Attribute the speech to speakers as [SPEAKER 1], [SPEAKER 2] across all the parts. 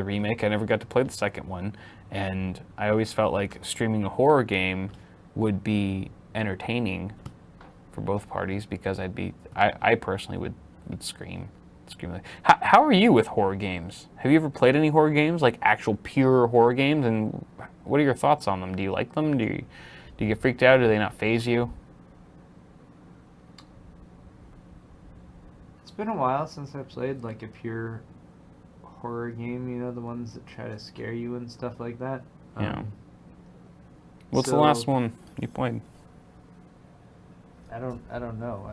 [SPEAKER 1] the remake. I never got to play the second one, and I always felt like streaming a horror game would be entertaining for both parties because I personally would scream. How are you with horror games? Have you ever played any horror games, like actual pure horror games? And what are your thoughts on them? Do you like them? Do you get freaked out? Do they not faze you?
[SPEAKER 2] It's been a while since I played like a pure horror game. You know, the ones that try to scare you and stuff like that.
[SPEAKER 1] Yeah. What's the last one you played?
[SPEAKER 2] I don't know.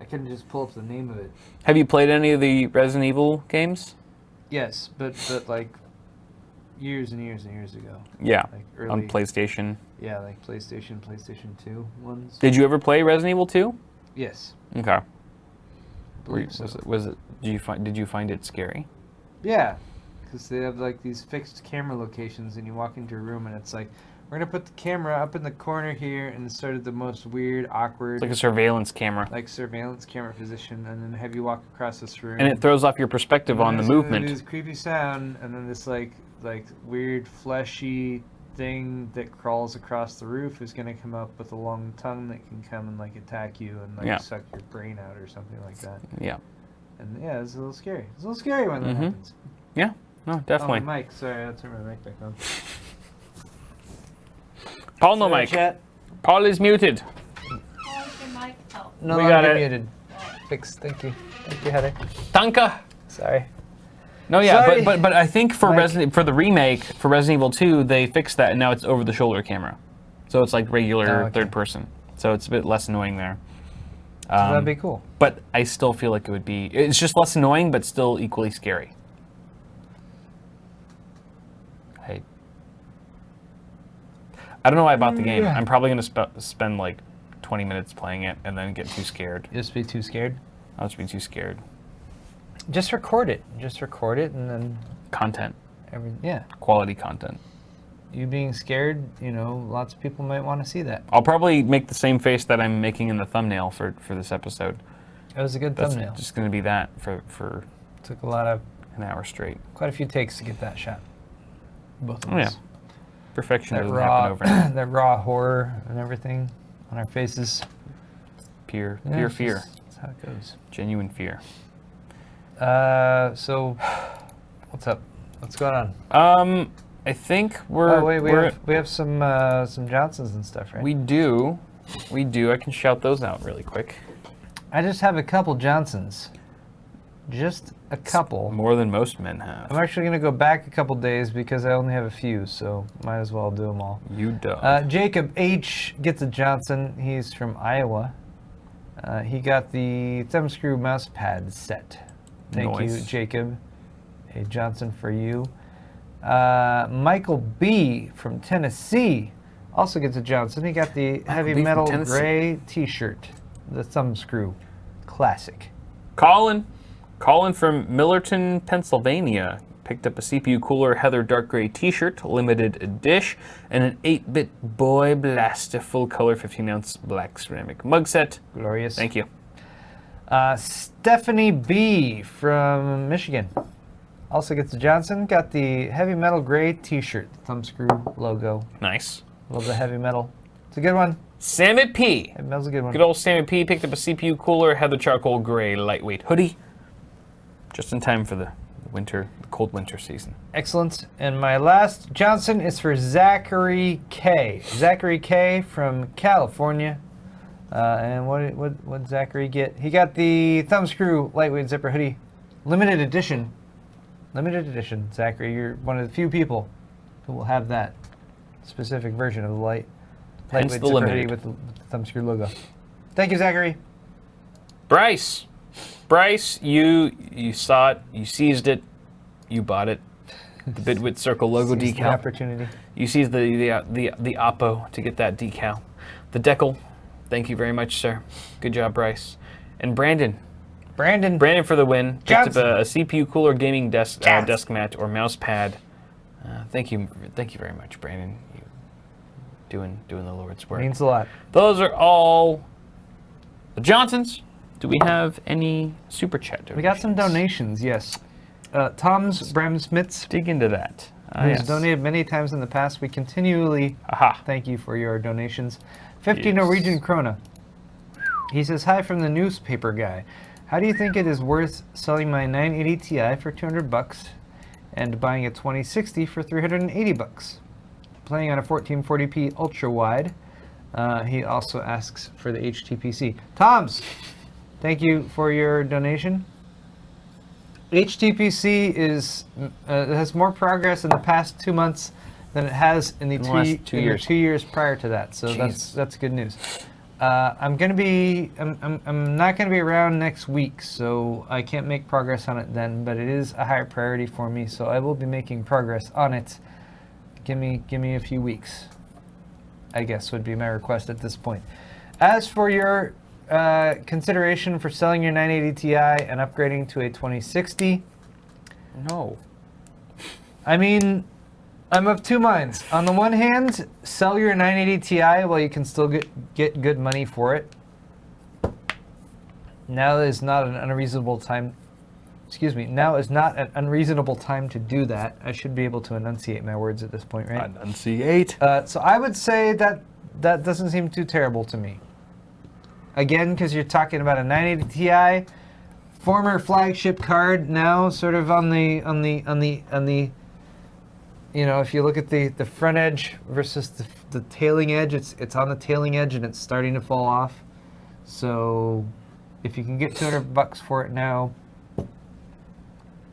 [SPEAKER 2] I can just pull up the name of it.
[SPEAKER 1] Have you played any of the Resident Evil games?
[SPEAKER 2] Yes, but like years and years and years ago.
[SPEAKER 1] Yeah,
[SPEAKER 2] like early,
[SPEAKER 1] on PlayStation.
[SPEAKER 2] Yeah, like PlayStation 2 ones.
[SPEAKER 1] Did you ever play Resident Evil 2?
[SPEAKER 2] Yes.
[SPEAKER 1] Okay.
[SPEAKER 2] So.
[SPEAKER 1] Was it? Did you find it scary?
[SPEAKER 2] Yeah, because they have like these fixed camera locations, and you walk into a room, and it's like, we're gonna put the camera up in the corner here, and it's sort of the most weird, awkward.
[SPEAKER 1] It's like a surveillance camera.
[SPEAKER 2] Like surveillance camera position, and then have you walk across this room.
[SPEAKER 1] And it throws off your perspective on the movement.
[SPEAKER 2] This creepy sound, and then this like weird fleshy thing that crawls across the roof is gonna come up with a long tongue that can come and like attack you and like suck your brain out or something like that.
[SPEAKER 1] Yeah.
[SPEAKER 2] And yeah, it's a little scary. It's a little scary when that happens.
[SPEAKER 1] Yeah. No, definitely.
[SPEAKER 2] Oh, my mic. Sorry, I'll turn my mic back on.
[SPEAKER 1] Paul, no mic.
[SPEAKER 2] Chat?
[SPEAKER 1] Paul is muted.
[SPEAKER 3] Mic? Oh.
[SPEAKER 2] No,
[SPEAKER 1] we got it.
[SPEAKER 2] muted. Fixed. Thank you. Thank you, Heather.
[SPEAKER 1] Tanka.
[SPEAKER 2] Sorry.
[SPEAKER 1] No, yeah,
[SPEAKER 2] Sorry.
[SPEAKER 1] but I think for the remake for Resident Evil 2, they fixed that, and now it's over the shoulder camera, so it's like regular third person. So it's a bit less annoying there.
[SPEAKER 2] That'd be cool.
[SPEAKER 1] But I still feel like it would be. It's just less annoying, but still equally scary. I don't know why I bought the game. I'm probably going to spend like 20 minutes playing it and then get too scared.
[SPEAKER 2] Just be too scared?
[SPEAKER 1] I'll just be too scared.
[SPEAKER 2] Just record it. Just record it and then...
[SPEAKER 1] Content.
[SPEAKER 2] Yeah.
[SPEAKER 1] Quality content.
[SPEAKER 2] You being scared, you know, lots of people might want to see that.
[SPEAKER 1] I'll probably make the same face that I'm making in the thumbnail for this episode.
[SPEAKER 2] It was a good thumbnail.
[SPEAKER 1] Just going to be that for
[SPEAKER 2] Took a lot of...
[SPEAKER 1] an hour straight.
[SPEAKER 2] Quite a few takes to get that shot. Both of us.
[SPEAKER 1] Yeah. Perfection doesn't happen overnight.
[SPEAKER 2] That raw horror and everything on our faces.
[SPEAKER 1] Pure fear.
[SPEAKER 2] That's how it goes.
[SPEAKER 1] Genuine fear.
[SPEAKER 2] So, what's up? What's going
[SPEAKER 1] on? I think we're...
[SPEAKER 2] Oh, wait, we have some Johnsons and stuff, right?
[SPEAKER 1] We do. I can shout those out really quick.
[SPEAKER 2] I just have a couple Johnsons. Just a couple.
[SPEAKER 1] It's more than most men have.
[SPEAKER 2] I'm actually going to go back a couple days because I only have a few, so might as well do them all.
[SPEAKER 1] You don't.
[SPEAKER 2] Jacob H. gets a Johnson. He's from Iowa. He got the thumbscrew mouse pad set. Thank you, Jacob. A Johnson for you. Michael B. from Tennessee also gets a Johnson. He got the heavy metal gray t-shirt. The thumbscrew. Classic.
[SPEAKER 1] Colin from Millerton, Pennsylvania, picked up a CPU Cooler Heather dark gray t-shirt, limited dish, and an 8BitBOI Blaster full color 15-ounce black ceramic mug set.
[SPEAKER 2] Glorious.
[SPEAKER 1] Thank you.
[SPEAKER 2] Stephanie B. from Michigan also gets a Johnson. Got the heavy metal gray t-shirt, thumbscrew logo.
[SPEAKER 1] Nice.
[SPEAKER 2] Love the heavy metal. It's a good one.
[SPEAKER 1] Sammy P.
[SPEAKER 2] Heavy metal's a good one.
[SPEAKER 1] Good old Sammy P. picked up a CPU Cooler Heather charcoal gray lightweight hoodie. Just in time for the cold winter season.
[SPEAKER 2] Excellent. And my last Johnson is for Zachary K. Zachary K. from California. And what Zachary get? He got the thumbscrew lightweight zipper hoodie, limited edition. Limited edition. Zachary, you're one of the few people who will have that specific version of the lightweight zipper hoodie with the thumbscrew logo. Thank you, Zachary.
[SPEAKER 1] Bryce, you saw it, you seized it, you bought it. The Bitwit Circle logo decal.
[SPEAKER 2] The opportunity.
[SPEAKER 1] You seized the oppo to get that decal. The decal. Thank you very much, sir. Good job, Bryce. And Brandon for the win. Picked up a CPU Cooler gaming desk mat or mouse pad. Thank you very much, Brandon. You doing the Lord's work.
[SPEAKER 2] Means a lot.
[SPEAKER 1] Those are all the Johnsons. Do we have any super chat donations?
[SPEAKER 2] We got some donations, yes. Tom's Bramsmitz,
[SPEAKER 1] Dig into that.
[SPEAKER 2] who's donated many times in the past. We continually thank you for your donations. 50 Norwegian krona. He says, hi from the newspaper guy. How do you think it is worth selling my 980 Ti for 200 bucks and buying a 2060 for 380 bucks? Playing on a 1440p ultra wide. He also asks for the HTPC. Tom's, thank you for your donation. HTPC has more progress in the past 2 months than it has in the
[SPEAKER 1] last 2 years.
[SPEAKER 2] 2 years prior to that. So that's good news. I'm not gonna be around next week, so I can't make progress on it then. But it is a higher priority for me, so I will be making progress on it. Give me a few weeks, I guess, would be my request at this point. As for your consideration for selling your 980 Ti and upgrading to a 2060,
[SPEAKER 1] no.
[SPEAKER 2] I mean, I'm of two minds. On the one hand, sell your 980 Ti while you can still get good money for it. Now is not an unreasonable time. Excuse me. Now is not an unreasonable time to do that. I should be able to enunciate my words at this point, right?
[SPEAKER 1] Enunciate.
[SPEAKER 2] So I would say that doesn't seem too terrible to me. Again, because you're talking about a 980 Ti, former flagship card, now sort of on the. You know, if you look at the front edge versus the tailing edge, it's on the tailing edge and it's starting to fall off. So if you can get 200 bucks for it now,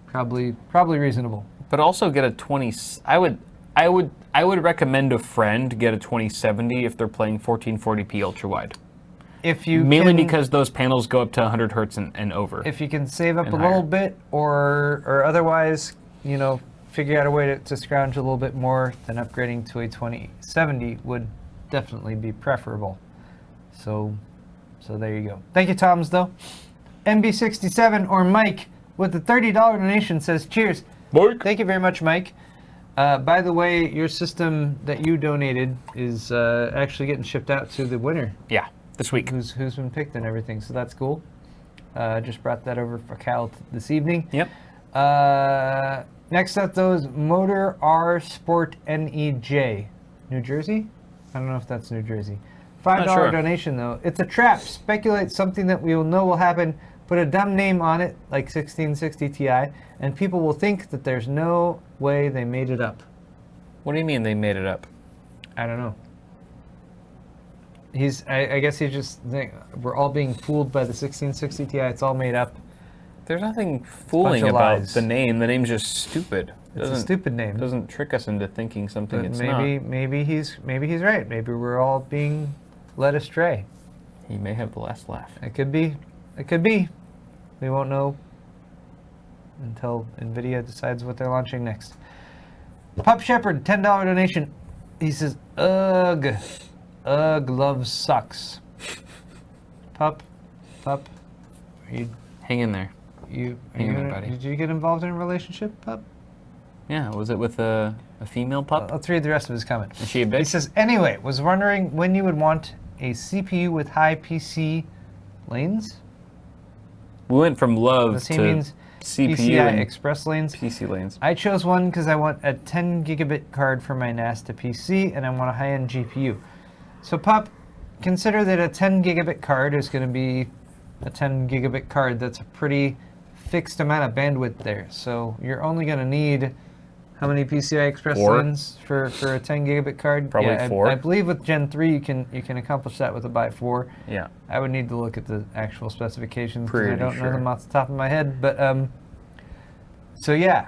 [SPEAKER 2] probably reasonable.
[SPEAKER 1] But also get a 20. I would recommend a friend get a 2070 if they're playing 1440p ultra wide.
[SPEAKER 2] If you
[SPEAKER 1] mainly because those panels go up to 100 hertz and over.
[SPEAKER 2] If you can save up a little bit, or otherwise, you know, figure out a way to scrounge a little bit more, then upgrading to a 2070 would definitely be preferable. So there you go. Thank you, Toms, though. MB67 or Mike with the $30 donation says, cheers.
[SPEAKER 1] Mike.
[SPEAKER 2] Thank you very much, Mike. By the way, your system that you donated is actually getting shipped out to the winner.
[SPEAKER 1] Yeah, this week.
[SPEAKER 2] Who's been picked and everything, so that's cool. Just brought that over for Cal this evening.
[SPEAKER 1] Yep.
[SPEAKER 2] Next up, though, is Motor R Sport NEJ. New Jersey? I don't know if that's New Jersey. $5 donation, though. It's a trap. Speculate something that we will know will happen. Put a dumb name on it, like 1660 Ti, and people will think that there's no way they made it up.
[SPEAKER 1] What do you mean they made it up?
[SPEAKER 2] I don't know. I guess he's just we're all being fooled by the 1660 Ti. It's all made up.
[SPEAKER 1] There's nothing fooling about the name. The name's just stupid.
[SPEAKER 2] It's a stupid name.
[SPEAKER 1] Doesn't trick us into thinking something it's not.
[SPEAKER 2] Maybe he's right. Maybe we're all being led astray.
[SPEAKER 1] He may have the last laugh.
[SPEAKER 2] It could be. It could be. We won't know until NVIDIA decides what they're launching next. Pup Shepherd, $10 donation. He says, ugh, love sucks. Pup, are you...
[SPEAKER 1] Hang in there.
[SPEAKER 2] Hang
[SPEAKER 1] in there, buddy.
[SPEAKER 2] Did you get involved in a relationship, Pup?
[SPEAKER 1] Yeah, was it with a female pup?
[SPEAKER 2] Let's read the rest of his comment.
[SPEAKER 1] Is she a bitch?
[SPEAKER 2] He says, anyway, was wondering when you would want a CPU with high PC lanes?
[SPEAKER 1] We went from love to
[SPEAKER 2] means
[SPEAKER 1] CPU
[SPEAKER 2] PCI
[SPEAKER 1] and
[SPEAKER 2] Express lanes.
[SPEAKER 1] PC lanes.
[SPEAKER 2] I chose one because I want a 10 gigabit card for my NAS to PC, and I want a high-end GPU. So, Pop, consider that a 10 gigabit card is going to be a 10 gigabit card. That's a pretty fixed amount of bandwidth there. So you're only going to need how many PCI Express lanes for a 10 gigabit card?
[SPEAKER 1] Probably 4.
[SPEAKER 2] I believe with Gen 3 you can accomplish that with a by 4.
[SPEAKER 1] Yeah.
[SPEAKER 2] I would need to look at the actual specifications.
[SPEAKER 1] Pretty
[SPEAKER 2] I don't
[SPEAKER 1] sure.
[SPEAKER 2] know them off the top of my head, but so yeah.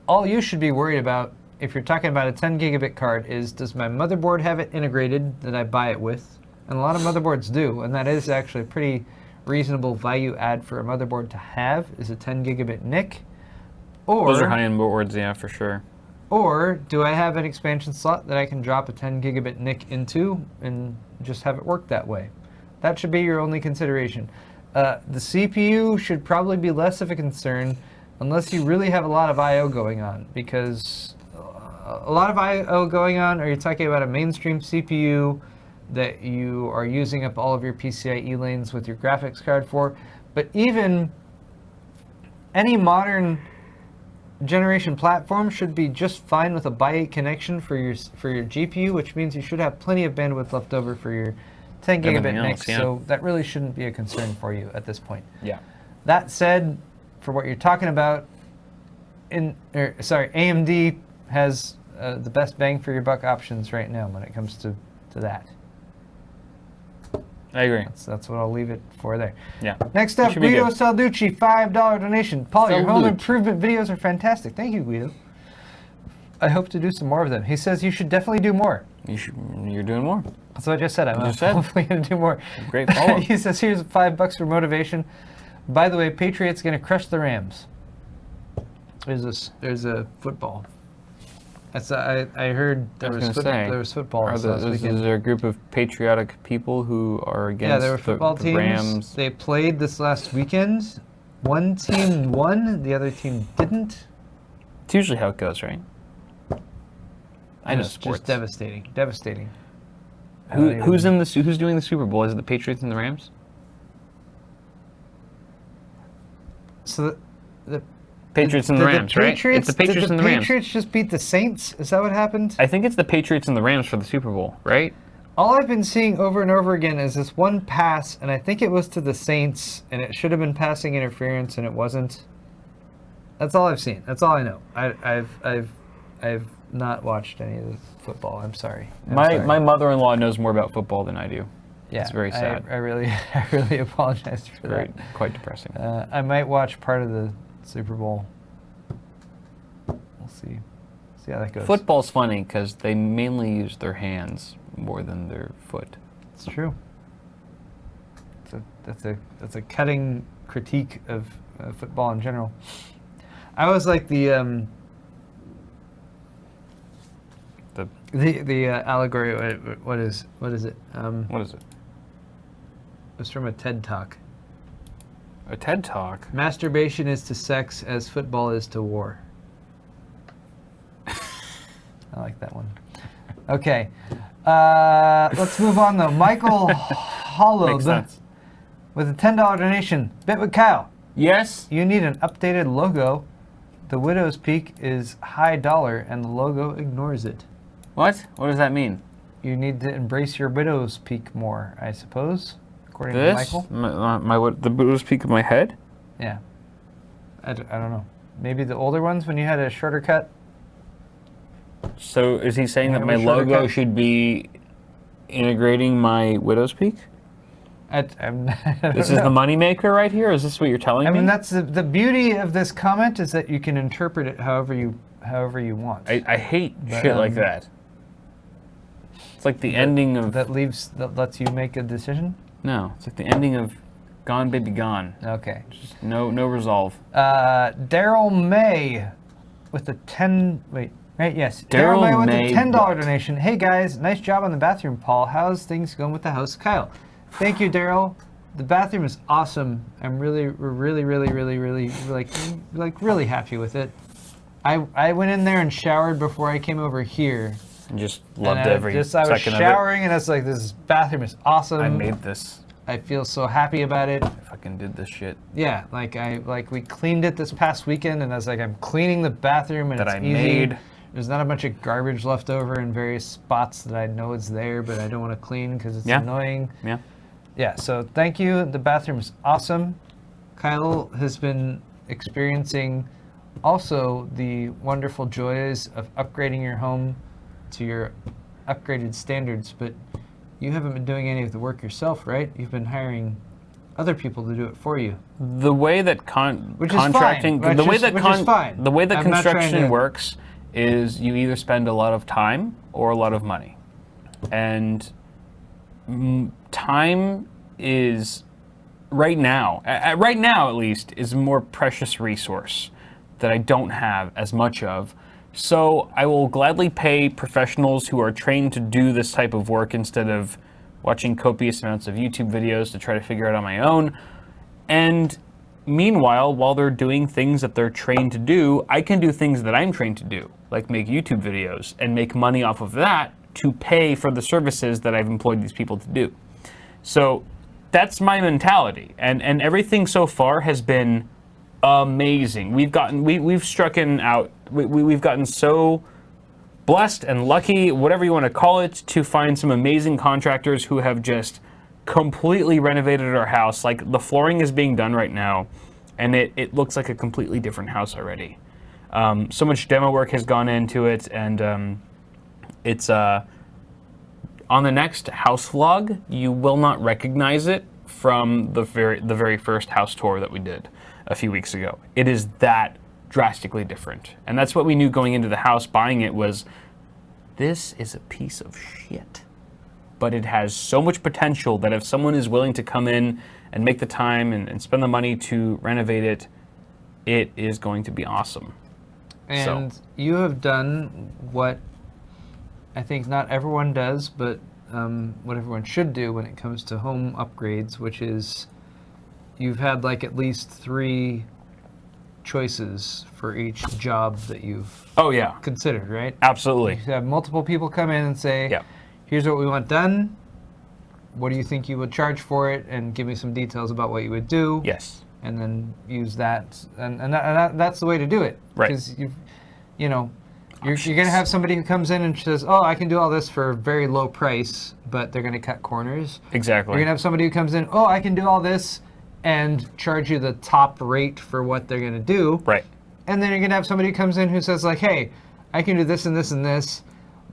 [SPEAKER 2] All you should be worried about if you're talking about a 10 gigabit card is, does my motherboard have it integrated that I buy it with? And a lot of motherboards do, and that is actually a pretty reasonable value add for a motherboard to have, is a 10 gigabit NIC. Or,
[SPEAKER 1] those are high-end boards, yeah, for sure.
[SPEAKER 2] Or do I have an expansion slot that I can drop a 10 gigabit NIC into and just have it work that way? That should be your only consideration. The CPU should probably be less of a concern unless you really have a lot of I/O going on, because a lot of I/O going on, are you talking about a mainstream CPU that you are using up all of your PCIe lanes with your graphics card for? But even any modern generation platform should be just fine with a by 8 connection for your GPU, which means you should have plenty of bandwidth left over for your 10 gigabit
[SPEAKER 1] Everything
[SPEAKER 2] mix.
[SPEAKER 1] else, yeah.
[SPEAKER 2] So that really shouldn't be a concern for you at this point.
[SPEAKER 1] Yeah.
[SPEAKER 2] That said, for what you're talking about, AMD has the best bang for your buck options right now when it comes to that.
[SPEAKER 1] I agree.
[SPEAKER 2] That's what I'll leave it for there.
[SPEAKER 1] Yeah.
[SPEAKER 2] Next up,
[SPEAKER 1] It should be
[SPEAKER 2] Guido
[SPEAKER 1] good.
[SPEAKER 2] Salducci, $5 donation. Paul, your home
[SPEAKER 1] Salducci.
[SPEAKER 2] improvement videos are fantastic. Thank you, Guido. I hope to do some more of them. He says you should definitely do more.
[SPEAKER 1] You're doing more.
[SPEAKER 2] That's what I just said. I'm
[SPEAKER 1] just said.
[SPEAKER 2] hopefully going to do more.
[SPEAKER 1] Great follow-up.
[SPEAKER 2] He says, here's $5 for motivation. By the way, Patriots going to crush the Rams. There's a football. I heard there was football this last weekend.
[SPEAKER 1] Is there a group of patriotic people who are against
[SPEAKER 2] Yeah, there were football
[SPEAKER 1] the
[SPEAKER 2] teams.
[SPEAKER 1] Rams?
[SPEAKER 2] They played this last weekend. One team won, the other team didn't.
[SPEAKER 1] It's usually how it goes, right? I know
[SPEAKER 2] It's
[SPEAKER 1] sports.
[SPEAKER 2] just devastating.
[SPEAKER 1] Who's doing the Super Bowl? Is it the Patriots and the Rams?
[SPEAKER 2] So the
[SPEAKER 1] Patriots and the Rams, right? It's the Patriots and the Rams.
[SPEAKER 2] Patriots just beat the Saints? Is that what happened?
[SPEAKER 1] I think it's the Patriots and the Rams for the Super Bowl, right?
[SPEAKER 2] All I've been seeing over and over again is this one pass, and I think it was to the Saints, and it should have been passing interference, and it wasn't. That's all I've seen. That's all I know. I've not watched any of the football. I'm sorry.
[SPEAKER 1] My mother-in-law knows more about football than I do.
[SPEAKER 2] Yeah,
[SPEAKER 1] it's very sad.
[SPEAKER 2] I really apologize for that.
[SPEAKER 1] Quite depressing.
[SPEAKER 2] I might watch part of the Super Bowl. We'll see how that goes.
[SPEAKER 1] Football's funny because they mainly use their hands more than their foot.
[SPEAKER 2] It's true. That's a cutting critique of football in general. I was like the allegory. What is it?
[SPEAKER 1] What is it?
[SPEAKER 2] It was from a TED Talk.
[SPEAKER 1] A TED Talk?
[SPEAKER 2] Masturbation is to sex as football is to war. I like that one. Okay. Let's move on though. Michael Hollow
[SPEAKER 1] Makes sense.
[SPEAKER 2] with a $10 donation. Bitwit Kyle,
[SPEAKER 1] Yes?
[SPEAKER 2] you need an updated logo. The Widow's Peak is high dollar and the logo ignores it.
[SPEAKER 1] What? What does that mean?
[SPEAKER 2] You need to embrace your Widow's Peak more, I suppose, according to
[SPEAKER 1] This?
[SPEAKER 2] Michael.
[SPEAKER 1] The Buddha's peak of my head?
[SPEAKER 2] Yeah. I don't know. Maybe the older ones when you had a shorter cut?
[SPEAKER 1] So is he saying that
[SPEAKER 2] Have
[SPEAKER 1] my
[SPEAKER 2] a shorter
[SPEAKER 1] logo
[SPEAKER 2] cut?
[SPEAKER 1] should be integrating my Widow's Peak? This is the moneymaker right here? Is this what you're telling me?
[SPEAKER 2] I mean, that's the beauty of this comment is that you can interpret it however you want.
[SPEAKER 1] I hate
[SPEAKER 2] But,
[SPEAKER 1] shit like that. It's like the ending of...
[SPEAKER 2] that lets you make a decision.
[SPEAKER 1] No, it's like the ending of Gone Baby Gone.
[SPEAKER 2] Okay.
[SPEAKER 1] Just no resolve.
[SPEAKER 2] Daryl May with the Daryl May with the $10 donation. Hey guys, nice job on the bathroom, Paul. How's things going with the house, Kyle? Thank you, Daryl. The bathroom is awesome. I'm really really happy with it. I went in there and showered before I came over here.
[SPEAKER 1] And just loved
[SPEAKER 2] And
[SPEAKER 1] every
[SPEAKER 2] I was
[SPEAKER 1] second of it.
[SPEAKER 2] showering and I was like, this bathroom is awesome.
[SPEAKER 1] I made this.
[SPEAKER 2] I feel so happy about it.
[SPEAKER 1] I fucking did this shit.
[SPEAKER 2] Yeah, we cleaned it this past weekend, and I was like, I'm cleaning the bathroom, and
[SPEAKER 1] That
[SPEAKER 2] it's
[SPEAKER 1] I
[SPEAKER 2] easy.
[SPEAKER 1] made.
[SPEAKER 2] There's not a bunch of garbage left over in various spots that I know is there, but I don't want to clean because it's annoying.
[SPEAKER 1] Yeah.
[SPEAKER 2] Yeah, so thank you. The bathroom is awesome. Kyle has been experiencing also the wonderful joys of upgrading your home to your upgraded standards, but you haven't been doing any of the work yourself, right? You've been hiring other people to do it for you.
[SPEAKER 1] The way that contracting,
[SPEAKER 2] which is fine.
[SPEAKER 1] The way that
[SPEAKER 2] I'm not trying
[SPEAKER 1] construction
[SPEAKER 2] to-
[SPEAKER 1] works is you either spend a lot of time or a lot of money, and time is right now at least is a more precious resource that I don't have as much of. So I will gladly pay professionals who are trained to do this type of work instead of watching copious amounts of YouTube videos to try to figure it out on my own. And meanwhile, while they're doing things that they're trained to do, I can do things that I'm trained to do, like make YouTube videos and make money off of that to pay for the services that I've employed these people to do. So that's my mentality. And everything so far has been amazing. We've gotten so blessed and lucky, whatever you want to call it, to find some amazing contractors who have just completely renovated our house. Like, the flooring is being done right now, and it looks like a completely different house already. So much demo work has gone into it, and it's on the next house vlog, you will not recognize it from the very first house tour that we did a few weeks ago. It is that drastically different. And that's what we knew going into the house, buying it, was this is a piece of shit. But it has so much potential that if someone is willing to come in and make the time and spend the money to renovate it, it is going to be awesome.
[SPEAKER 2] And you have done what I think not everyone does, but what everyone should do when it comes to home upgrades, which is you've had like at least 3 choices for each job that you've considered, right?
[SPEAKER 1] Absolutely.
[SPEAKER 2] You have multiple people come in and say, here's what we want done. What do you think you would charge for it? And give me some details about what you would do.
[SPEAKER 1] Yes.
[SPEAKER 2] And then use that. And that's the way to do it.
[SPEAKER 1] Right.
[SPEAKER 2] Because you're going to have somebody who comes in and says, oh, I can do all this for a very low price, but they're going to cut corners.
[SPEAKER 1] Exactly.
[SPEAKER 2] You're going to have somebody who comes in, oh, I can do all this, and charge you the top rate for what they're going to do.
[SPEAKER 1] Right.
[SPEAKER 2] And then you're going to have somebody who comes in who says, like, hey, I can do this and this and this.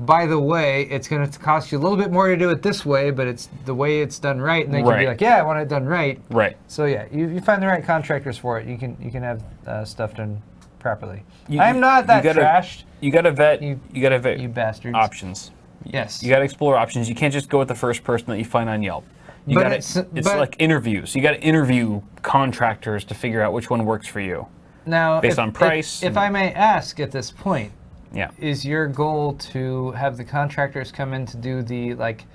[SPEAKER 2] By the way, it's going to cost you a little bit more to do it this way, but it's the way it's done right. And they can be like, yeah, I want it done right.
[SPEAKER 1] Right.
[SPEAKER 2] So yeah, you find the right contractors for it. You can have stuff done properly. I'm not that trashed.
[SPEAKER 1] You got to vet. You got to vet.
[SPEAKER 2] You bastards.
[SPEAKER 1] Options.
[SPEAKER 2] Yes.
[SPEAKER 1] You got to explore options. You can't just go with the first person that you find on Yelp. It's like interviews. You got to interview contractors to figure out which one works for you.
[SPEAKER 2] Now,
[SPEAKER 1] based on price.
[SPEAKER 2] If I may ask at this point,
[SPEAKER 1] yeah,
[SPEAKER 2] is your goal to have the contractors come in to do the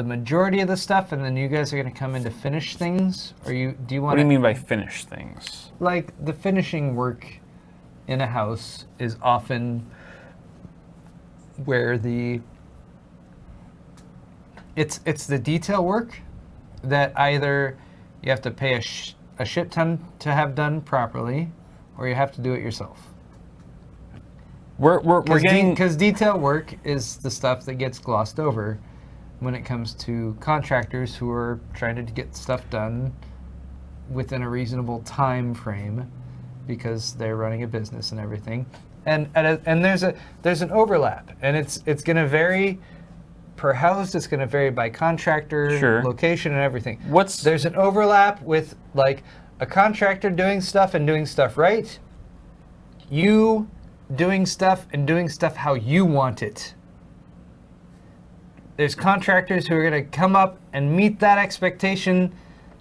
[SPEAKER 2] majority of the stuff, and then you guys are going to come in to finish things, or do you want?
[SPEAKER 1] What do you mean by finish things?
[SPEAKER 2] Like the finishing work in a house is often where it's the detail work that either you have to pay a shit ton to have done properly, or you have to do it yourself.
[SPEAKER 1] We're getting,
[SPEAKER 2] because detail work is the stuff that gets glossed over when it comes to contractors who are trying to get stuff done within a reasonable time frame because they're running a business and everything. And there's an overlap, and it's going to vary per house. It's going to vary by contractor, location, and everything. There's an overlap with like a contractor doing stuff and doing stuff right. You doing stuff and doing stuff how you want it. There's contractors who are going to come up and meet that expectation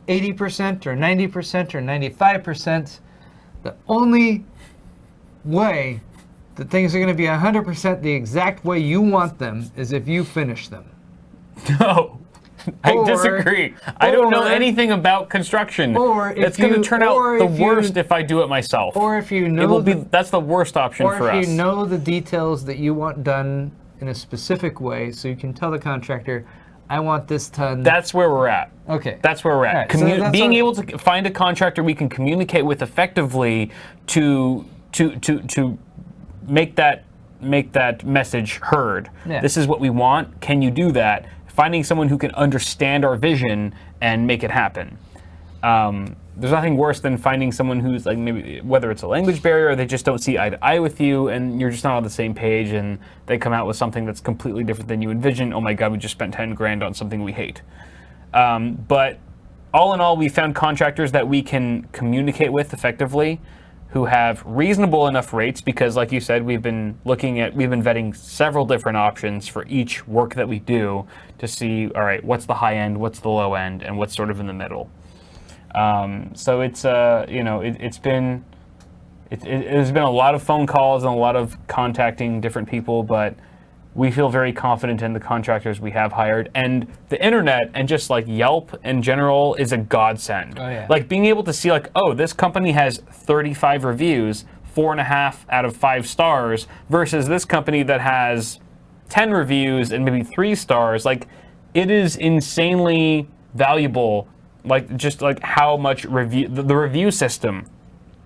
[SPEAKER 2] 80% or 90% or 95%. The only way that things are going to be 100% the exact way you want them is if you finish them.
[SPEAKER 1] No. I disagree. I don't know anything about construction. It's going to turn out the worst if I do it myself.
[SPEAKER 2] Or if you know
[SPEAKER 1] that's the worst option for us.
[SPEAKER 2] Or if you know the details that you want done in a specific way, so you can tell the contractor, I want this done.
[SPEAKER 1] That's where we're at.
[SPEAKER 2] Okay.
[SPEAKER 1] That's where we're at.
[SPEAKER 2] Right.
[SPEAKER 1] Being able to find a contractor we can communicate with effectively to make that message heard. Yeah. This is what we want. Can you do that? Finding someone who can understand our vision and make it happen. There's nothing worse than finding someone who's like, maybe whether it's a language barrier or they just don't see eye to eye with you and you're just not on the same page and they come out with something that's completely different than you envision. Oh my God, we just spent 10 grand on something we hate. But all in all, we found contractors that we can communicate with effectively, who have reasonable enough rates, because like you said, we've been vetting several different options for each work that we do to see, all right, what's the high end, what's the low end, and what's sort of in the middle. So it's there's been a lot of phone calls and a lot of contacting different people, but we feel very confident in the contractors we have hired. And the internet and just like Yelp in general is a godsend.
[SPEAKER 2] Oh, yeah.
[SPEAKER 1] Like being able to see like, oh, this company has 35 reviews, 4.5 out of 5 stars, versus this company that has 10 reviews and maybe 3 stars. Like, it is insanely valuable, like just like how much the review system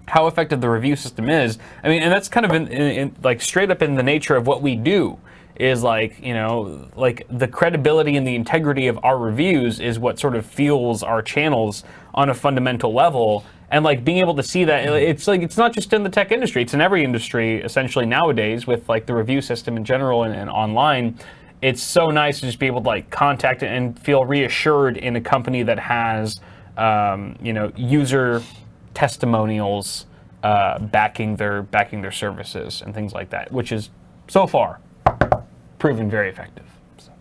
[SPEAKER 1] how effective the review system is. I mean, and that's kind of in like straight up in the nature of what we do. Is like, you know, like the credibility and the integrity of our reviews is what sort of fuels our channels on a fundamental level. And like being able to see that, it's like, it's not just in the tech industry, it's in every industry essentially nowadays with like the review system in general and online. It's so nice to just be able to like contact it and feel reassured in a company that has, you know, user testimonials backing their services and things like that, which is so far proven very effective. So,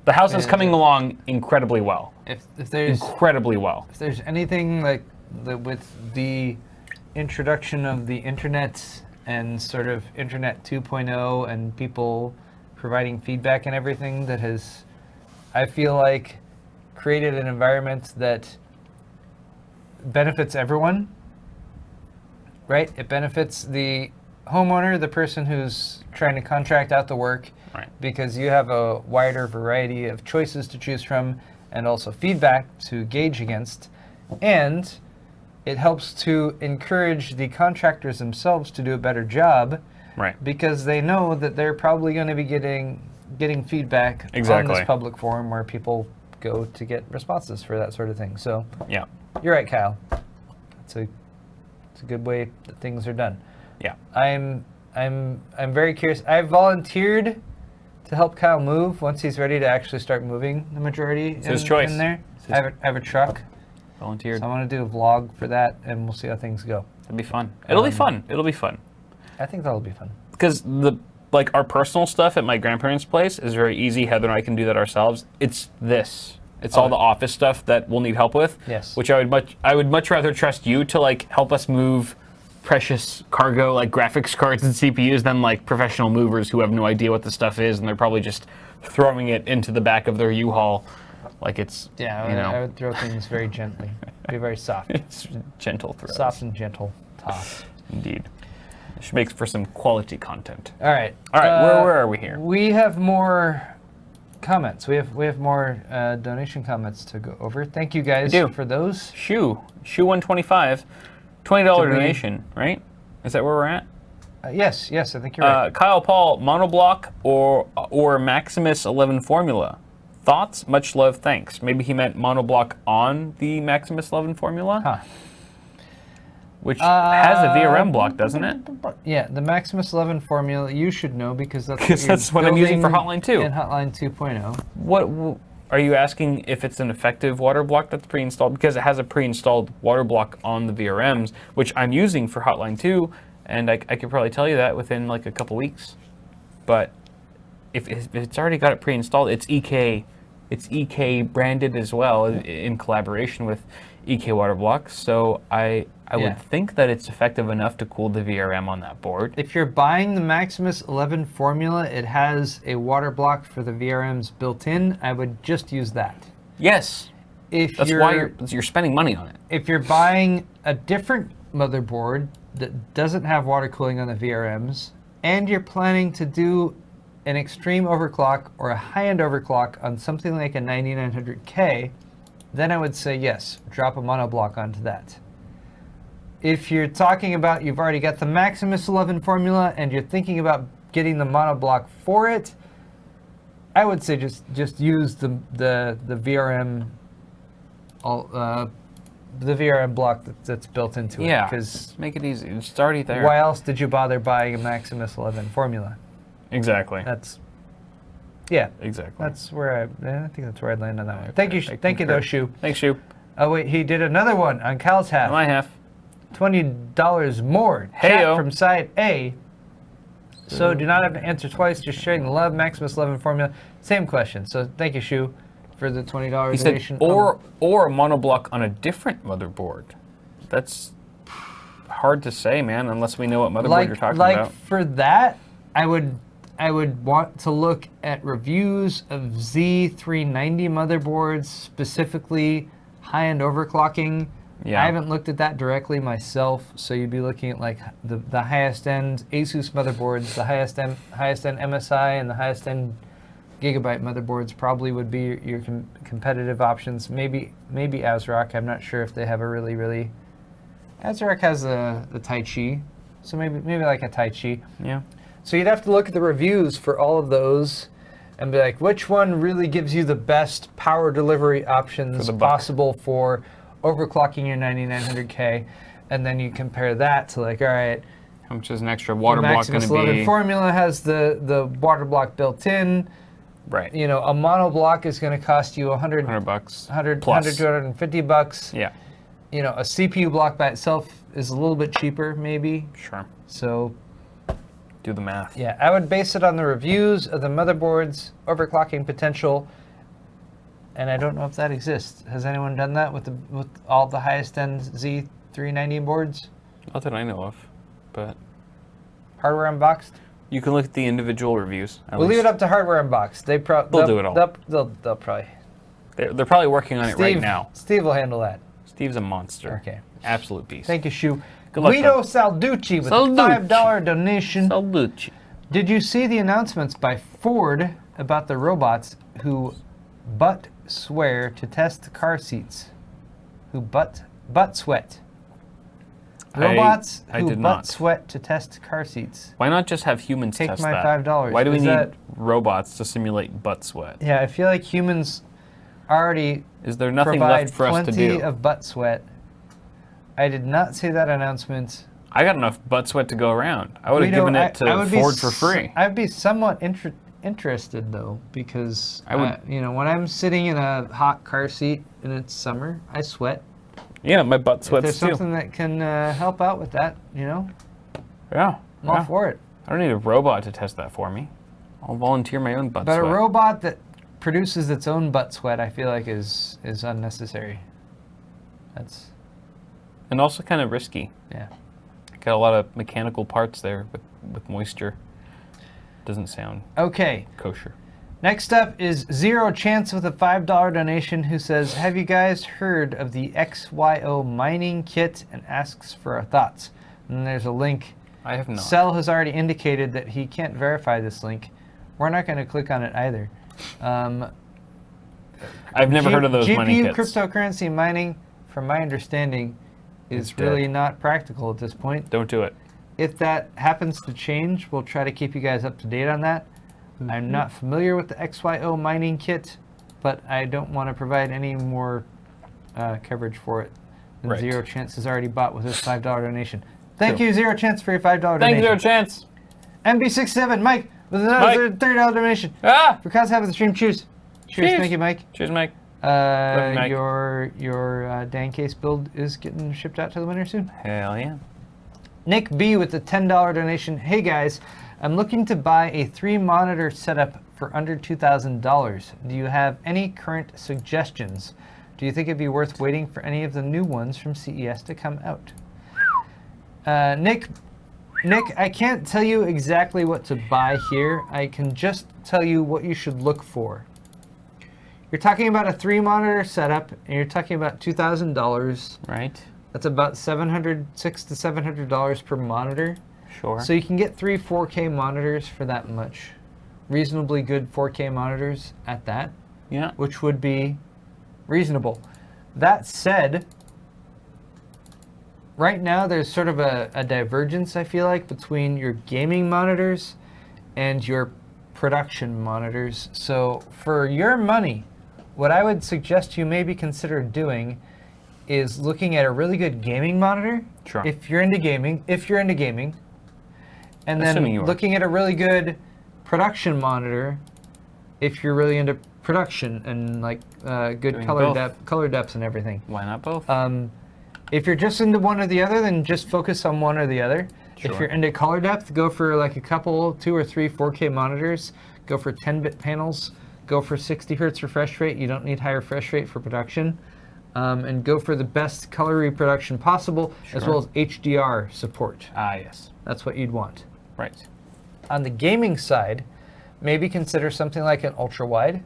[SPEAKER 1] the house is coming along incredibly well.
[SPEAKER 2] If there's
[SPEAKER 1] incredibly well.
[SPEAKER 2] If there's anything like with the introduction of the internet and sort of internet 2.0 and people providing feedback and everything that has, I feel like, created an environment that benefits everyone, right? It benefits the homeowner, the person who's trying to contract out the work,
[SPEAKER 1] right,
[SPEAKER 2] because you have a wider variety of choices to choose from and also feedback to gauge against. And it helps to encourage the contractors themselves to do a better job,
[SPEAKER 1] right,
[SPEAKER 2] because they know that they're probably going to be getting feedback on this public forum where people go to get responses for that sort of thing. So
[SPEAKER 1] yeah,
[SPEAKER 2] you're right, Kyle. It's a good way that things are done.
[SPEAKER 1] Yeah.
[SPEAKER 2] I'm very curious. I volunteered to help Kyle move once he's ready to actually start moving the majority
[SPEAKER 1] It's his choice.
[SPEAKER 2] in there. I have a truck.
[SPEAKER 1] Volunteered.
[SPEAKER 2] So I want to do a vlog for that, and we'll see how things go.
[SPEAKER 1] It'll be fun. It'll be fun. It'll be fun.
[SPEAKER 2] I think that'll be fun.
[SPEAKER 1] Because like our personal stuff at my grandparents' place is very easy. Heather and I can do that ourselves. It's this. It's all the office stuff that we'll need help with.
[SPEAKER 2] Yes.
[SPEAKER 1] Which I would much rather trust you to like help us move precious cargo like graphics cards and CPUs than like professional movers who have no idea what the stuff is and they're probably just throwing it into the back of their U-Haul like it's,
[SPEAKER 2] yeah,
[SPEAKER 1] you know.
[SPEAKER 2] I would throw things very gently. Be very soft.
[SPEAKER 1] It's gentle throws.
[SPEAKER 2] Soft and gentle toss.
[SPEAKER 1] Indeed. It should make for some quality content.
[SPEAKER 2] All right.
[SPEAKER 1] All right, where are we here?
[SPEAKER 2] We have more comments. We have more donation comments to go over. Thank you guys for those.
[SPEAKER 1] Shoe 125, $20 donation, right? Is that where we're at?
[SPEAKER 2] Yes, I think you're right.
[SPEAKER 1] Kyle Paul, monoblock or Maximus 11 formula. Thoughts? Much love, thanks. Maybe he meant monoblock on the Maximus 11 formula?
[SPEAKER 2] Huh.
[SPEAKER 1] Which has a VRM block, doesn't it?
[SPEAKER 2] Yeah, the Maximus 11 formula, you should know because that's
[SPEAKER 1] what I'm using for Hotline 2.
[SPEAKER 2] In Hotline 2.0.
[SPEAKER 1] What are you asking if it's an effective water block that's pre-installed? Because it has a pre-installed water block on the VRMs, which I'm using for Hotline 2, and I could probably tell you that within like a couple weeks. But if it's already got it pre-installed, it's EK branded as well in collaboration with EK water blocks. So I would think that it's effective enough to cool the VRM on that board.
[SPEAKER 2] If you're buying the Maximus 11 formula, it has a water block for the VRMs built in. I would just use that.
[SPEAKER 1] Yes. That's why you're spending money on it.
[SPEAKER 2] If you're buying a different motherboard that doesn't have water cooling on the VRMs, and you're planning to do an extreme overclock or a high-end overclock on something like a 9900K, then I would say yes, drop a monoblock onto that. If you're talking about you've already got the Maximus 11 formula and you're thinking about getting the monoblock for it, I would say just use the VRM the VRM block that's built into it.
[SPEAKER 1] Yeah,
[SPEAKER 2] because
[SPEAKER 1] make it easy. It's already there.
[SPEAKER 2] Why else did you bother buying a Maximus 11 formula?
[SPEAKER 1] Exactly.
[SPEAKER 2] Exactly. That's where I think that's where I'd land on that one. Thank you though, Shu.
[SPEAKER 1] Thanks, Shu.
[SPEAKER 2] Oh wait, he did another one on Cal's half.
[SPEAKER 1] My half.
[SPEAKER 2] $20 more. Chat from side A. So do not have to answer twice. Just sharing the love. Maximus 11 formula. Same question. So thank you, Shu, for the $20 donation.
[SPEAKER 1] Said, or a monoblock on a different motherboard. That's hard to say, man, unless we know what motherboard you're talking about.
[SPEAKER 2] For that, I would want to look at reviews of Z390 motherboards, specifically high-end overclocking.
[SPEAKER 1] Yeah.
[SPEAKER 2] I haven't looked at that directly myself, so you'd be looking at like the highest-end Asus motherboards, the highest-end MSI, and the highest-end Gigabyte motherboards probably would be your competitive options. Maybe ASRock. I'm not sure if they have a really Azurek has the Tai Chi, so maybe like a Tai Chi.
[SPEAKER 1] Yeah.
[SPEAKER 2] So you'd have to look at the reviews for all of those and be like, which one really gives you the best power delivery options
[SPEAKER 1] the buck.
[SPEAKER 2] possible for overclocking your 9900K, and then you compare that to like, all right,
[SPEAKER 1] How much is an extra water block going
[SPEAKER 2] Maximus
[SPEAKER 1] to
[SPEAKER 2] 11
[SPEAKER 1] be?
[SPEAKER 2] formula has the water block built in.
[SPEAKER 1] Right.
[SPEAKER 2] You know, a mono block is going to cost you $100,
[SPEAKER 1] $100
[SPEAKER 2] 100
[SPEAKER 1] plus.
[SPEAKER 2] $250.
[SPEAKER 1] Yeah.
[SPEAKER 2] You know, a CPU block by itself is a little bit cheaper, maybe.
[SPEAKER 1] Sure.
[SPEAKER 2] So,
[SPEAKER 1] Do the math.
[SPEAKER 2] yeah, I would base it on the reviews of the motherboard's overclocking potential, and I don't know if that exists. Has anyone done that with all the highest end Z390 boards?
[SPEAKER 1] Not that I know of, but
[SPEAKER 2] Hardware Unboxed?
[SPEAKER 1] you can look at the individual reviews.
[SPEAKER 2] We'll leave it up to Hardware Unboxed. They'll
[SPEAKER 1] do it all.
[SPEAKER 2] They'll probably.
[SPEAKER 1] They're probably working on it right now.
[SPEAKER 2] Steve will handle that.
[SPEAKER 1] Steve's a monster.
[SPEAKER 2] Okay.
[SPEAKER 1] Absolute beast.
[SPEAKER 2] Thank you, Shu.
[SPEAKER 1] Good luck,
[SPEAKER 2] Guido
[SPEAKER 1] bud.
[SPEAKER 2] Salducci with
[SPEAKER 1] Salducci.
[SPEAKER 2] a $5 donation.
[SPEAKER 1] Salute.
[SPEAKER 2] Did you see the announcements by Ford about the robots who butt swear to test car seats? Who butt sweat? Robots
[SPEAKER 1] I
[SPEAKER 2] who
[SPEAKER 1] did
[SPEAKER 2] butt
[SPEAKER 1] not.
[SPEAKER 2] sweat to test car seats.
[SPEAKER 1] Why not just have humans
[SPEAKER 2] Take
[SPEAKER 1] test
[SPEAKER 2] my
[SPEAKER 1] that?
[SPEAKER 2] $5.
[SPEAKER 1] Why do we
[SPEAKER 2] Is
[SPEAKER 1] need
[SPEAKER 2] that-
[SPEAKER 1] robots to simulate butt sweat?
[SPEAKER 2] Yeah, I feel like humans already
[SPEAKER 1] Is there nothing
[SPEAKER 2] provide
[SPEAKER 1] left for us to
[SPEAKER 2] plenty
[SPEAKER 1] do?
[SPEAKER 2] of butt sweat. I did not see that announcement.
[SPEAKER 1] I got enough butt sweat to go around. I would have
[SPEAKER 2] Guido,
[SPEAKER 1] given it
[SPEAKER 2] I
[SPEAKER 1] to
[SPEAKER 2] would be
[SPEAKER 1] Ford for free.
[SPEAKER 2] I'd be somewhat interested though, because
[SPEAKER 1] I would-
[SPEAKER 2] you know, when I'm sitting in a hot car seat and it's summer, I sweat.
[SPEAKER 1] Yeah, my butt
[SPEAKER 2] If
[SPEAKER 1] sweats
[SPEAKER 2] there's
[SPEAKER 1] too.
[SPEAKER 2] something that can help out with that, you know,
[SPEAKER 1] Yeah.
[SPEAKER 2] I'm all
[SPEAKER 1] yeah.
[SPEAKER 2] for it.
[SPEAKER 1] I don't need a robot to test that for me. I'll volunteer my own butt
[SPEAKER 2] But
[SPEAKER 1] sweat.
[SPEAKER 2] a robot that produces its own butt sweat, I feel like is unnecessary. That's
[SPEAKER 1] And also kind of risky.
[SPEAKER 2] yeah.
[SPEAKER 1] Got a lot of mechanical parts there with moisture. Doesn't sound
[SPEAKER 2] Okay.
[SPEAKER 1] kosher.
[SPEAKER 2] Next up is Zero Chance with a $5 donation, who says, have you guys heard of the XYO mining kit, and asks for our thoughts. And there's a link.
[SPEAKER 1] I have not.
[SPEAKER 2] Cell has already indicated that he can't verify this link. We're not going to click on it either.
[SPEAKER 1] I've never heard of those mining
[SPEAKER 2] GPU
[SPEAKER 1] kits.
[SPEAKER 2] cryptocurrency mining, from my understanding, is
[SPEAKER 1] It's
[SPEAKER 2] really
[SPEAKER 1] dead.
[SPEAKER 2] not practical at this point.
[SPEAKER 1] Don't do it.
[SPEAKER 2] If that happens to change, we'll try to keep you guys up to date on that. I'm not familiar with the XYO mining kit, but I don't want to provide any more coverage for it than
[SPEAKER 1] Right.
[SPEAKER 2] Zero Chance has already bought with his $5 donation. Thank
[SPEAKER 1] Cool.
[SPEAKER 2] you, Zero Chance, for your $5
[SPEAKER 1] Thank you,
[SPEAKER 2] donation.
[SPEAKER 1] Zero Chance.
[SPEAKER 2] MB67, Mike, with another $30 donation.
[SPEAKER 1] Ah!
[SPEAKER 2] For cause having the stream, cheers. Cheers,
[SPEAKER 1] Cheers.
[SPEAKER 2] thank you, Mike.
[SPEAKER 1] Cheers, Mike. you, Mike.
[SPEAKER 2] Your Dan case build is getting shipped out to the winner soon.
[SPEAKER 1] Hell yeah.
[SPEAKER 2] Nick B with the $10 donation. Hey guys, I'm looking to buy a 3-monitor setup for under $2,000. Do you have any current suggestions? Do you think it'd be worth waiting for any of the new ones from CES to come out? Nick, I can't tell you exactly what to buy here. I can just tell you what you should look for. You're talking about a 3-monitor setup, and you're talking about $2,000.
[SPEAKER 1] Right?
[SPEAKER 2] That's about $600 to $700 per monitor.
[SPEAKER 1] Sure.
[SPEAKER 2] So you can get 3 4K monitors for that much. Reasonably good 4K monitors at that,
[SPEAKER 1] yeah.
[SPEAKER 2] which would be reasonable. That said, right now there's sort of a divergence, I feel like, between your gaming monitors and your production monitors. So for your money, what I would suggest you maybe consider doing is looking at a really good gaming monitor.
[SPEAKER 1] Sure.
[SPEAKER 2] If you're into gaming, and then
[SPEAKER 1] Assuming you are.
[SPEAKER 2] looking at a really good production monitor if you're really into production and like good
[SPEAKER 1] Doing
[SPEAKER 2] color
[SPEAKER 1] both.
[SPEAKER 2] color depths and everything.
[SPEAKER 1] Why not both?
[SPEAKER 2] If you're just into one or the other, then just focus on one or the other. If
[SPEAKER 1] Sure.
[SPEAKER 2] you're into color depth, go for like a couple, 2 or 3 4K monitors. Go for 10-bit panels. Go for 60 hertz refresh rate. You don't need high refresh rate for production. And go for the best color reproduction possible, as
[SPEAKER 1] Sure.
[SPEAKER 2] well as HDR support.
[SPEAKER 1] Ah, yes.
[SPEAKER 2] That's what you'd want.
[SPEAKER 1] Right.
[SPEAKER 2] On the gaming side, maybe consider something like an ultra-wide.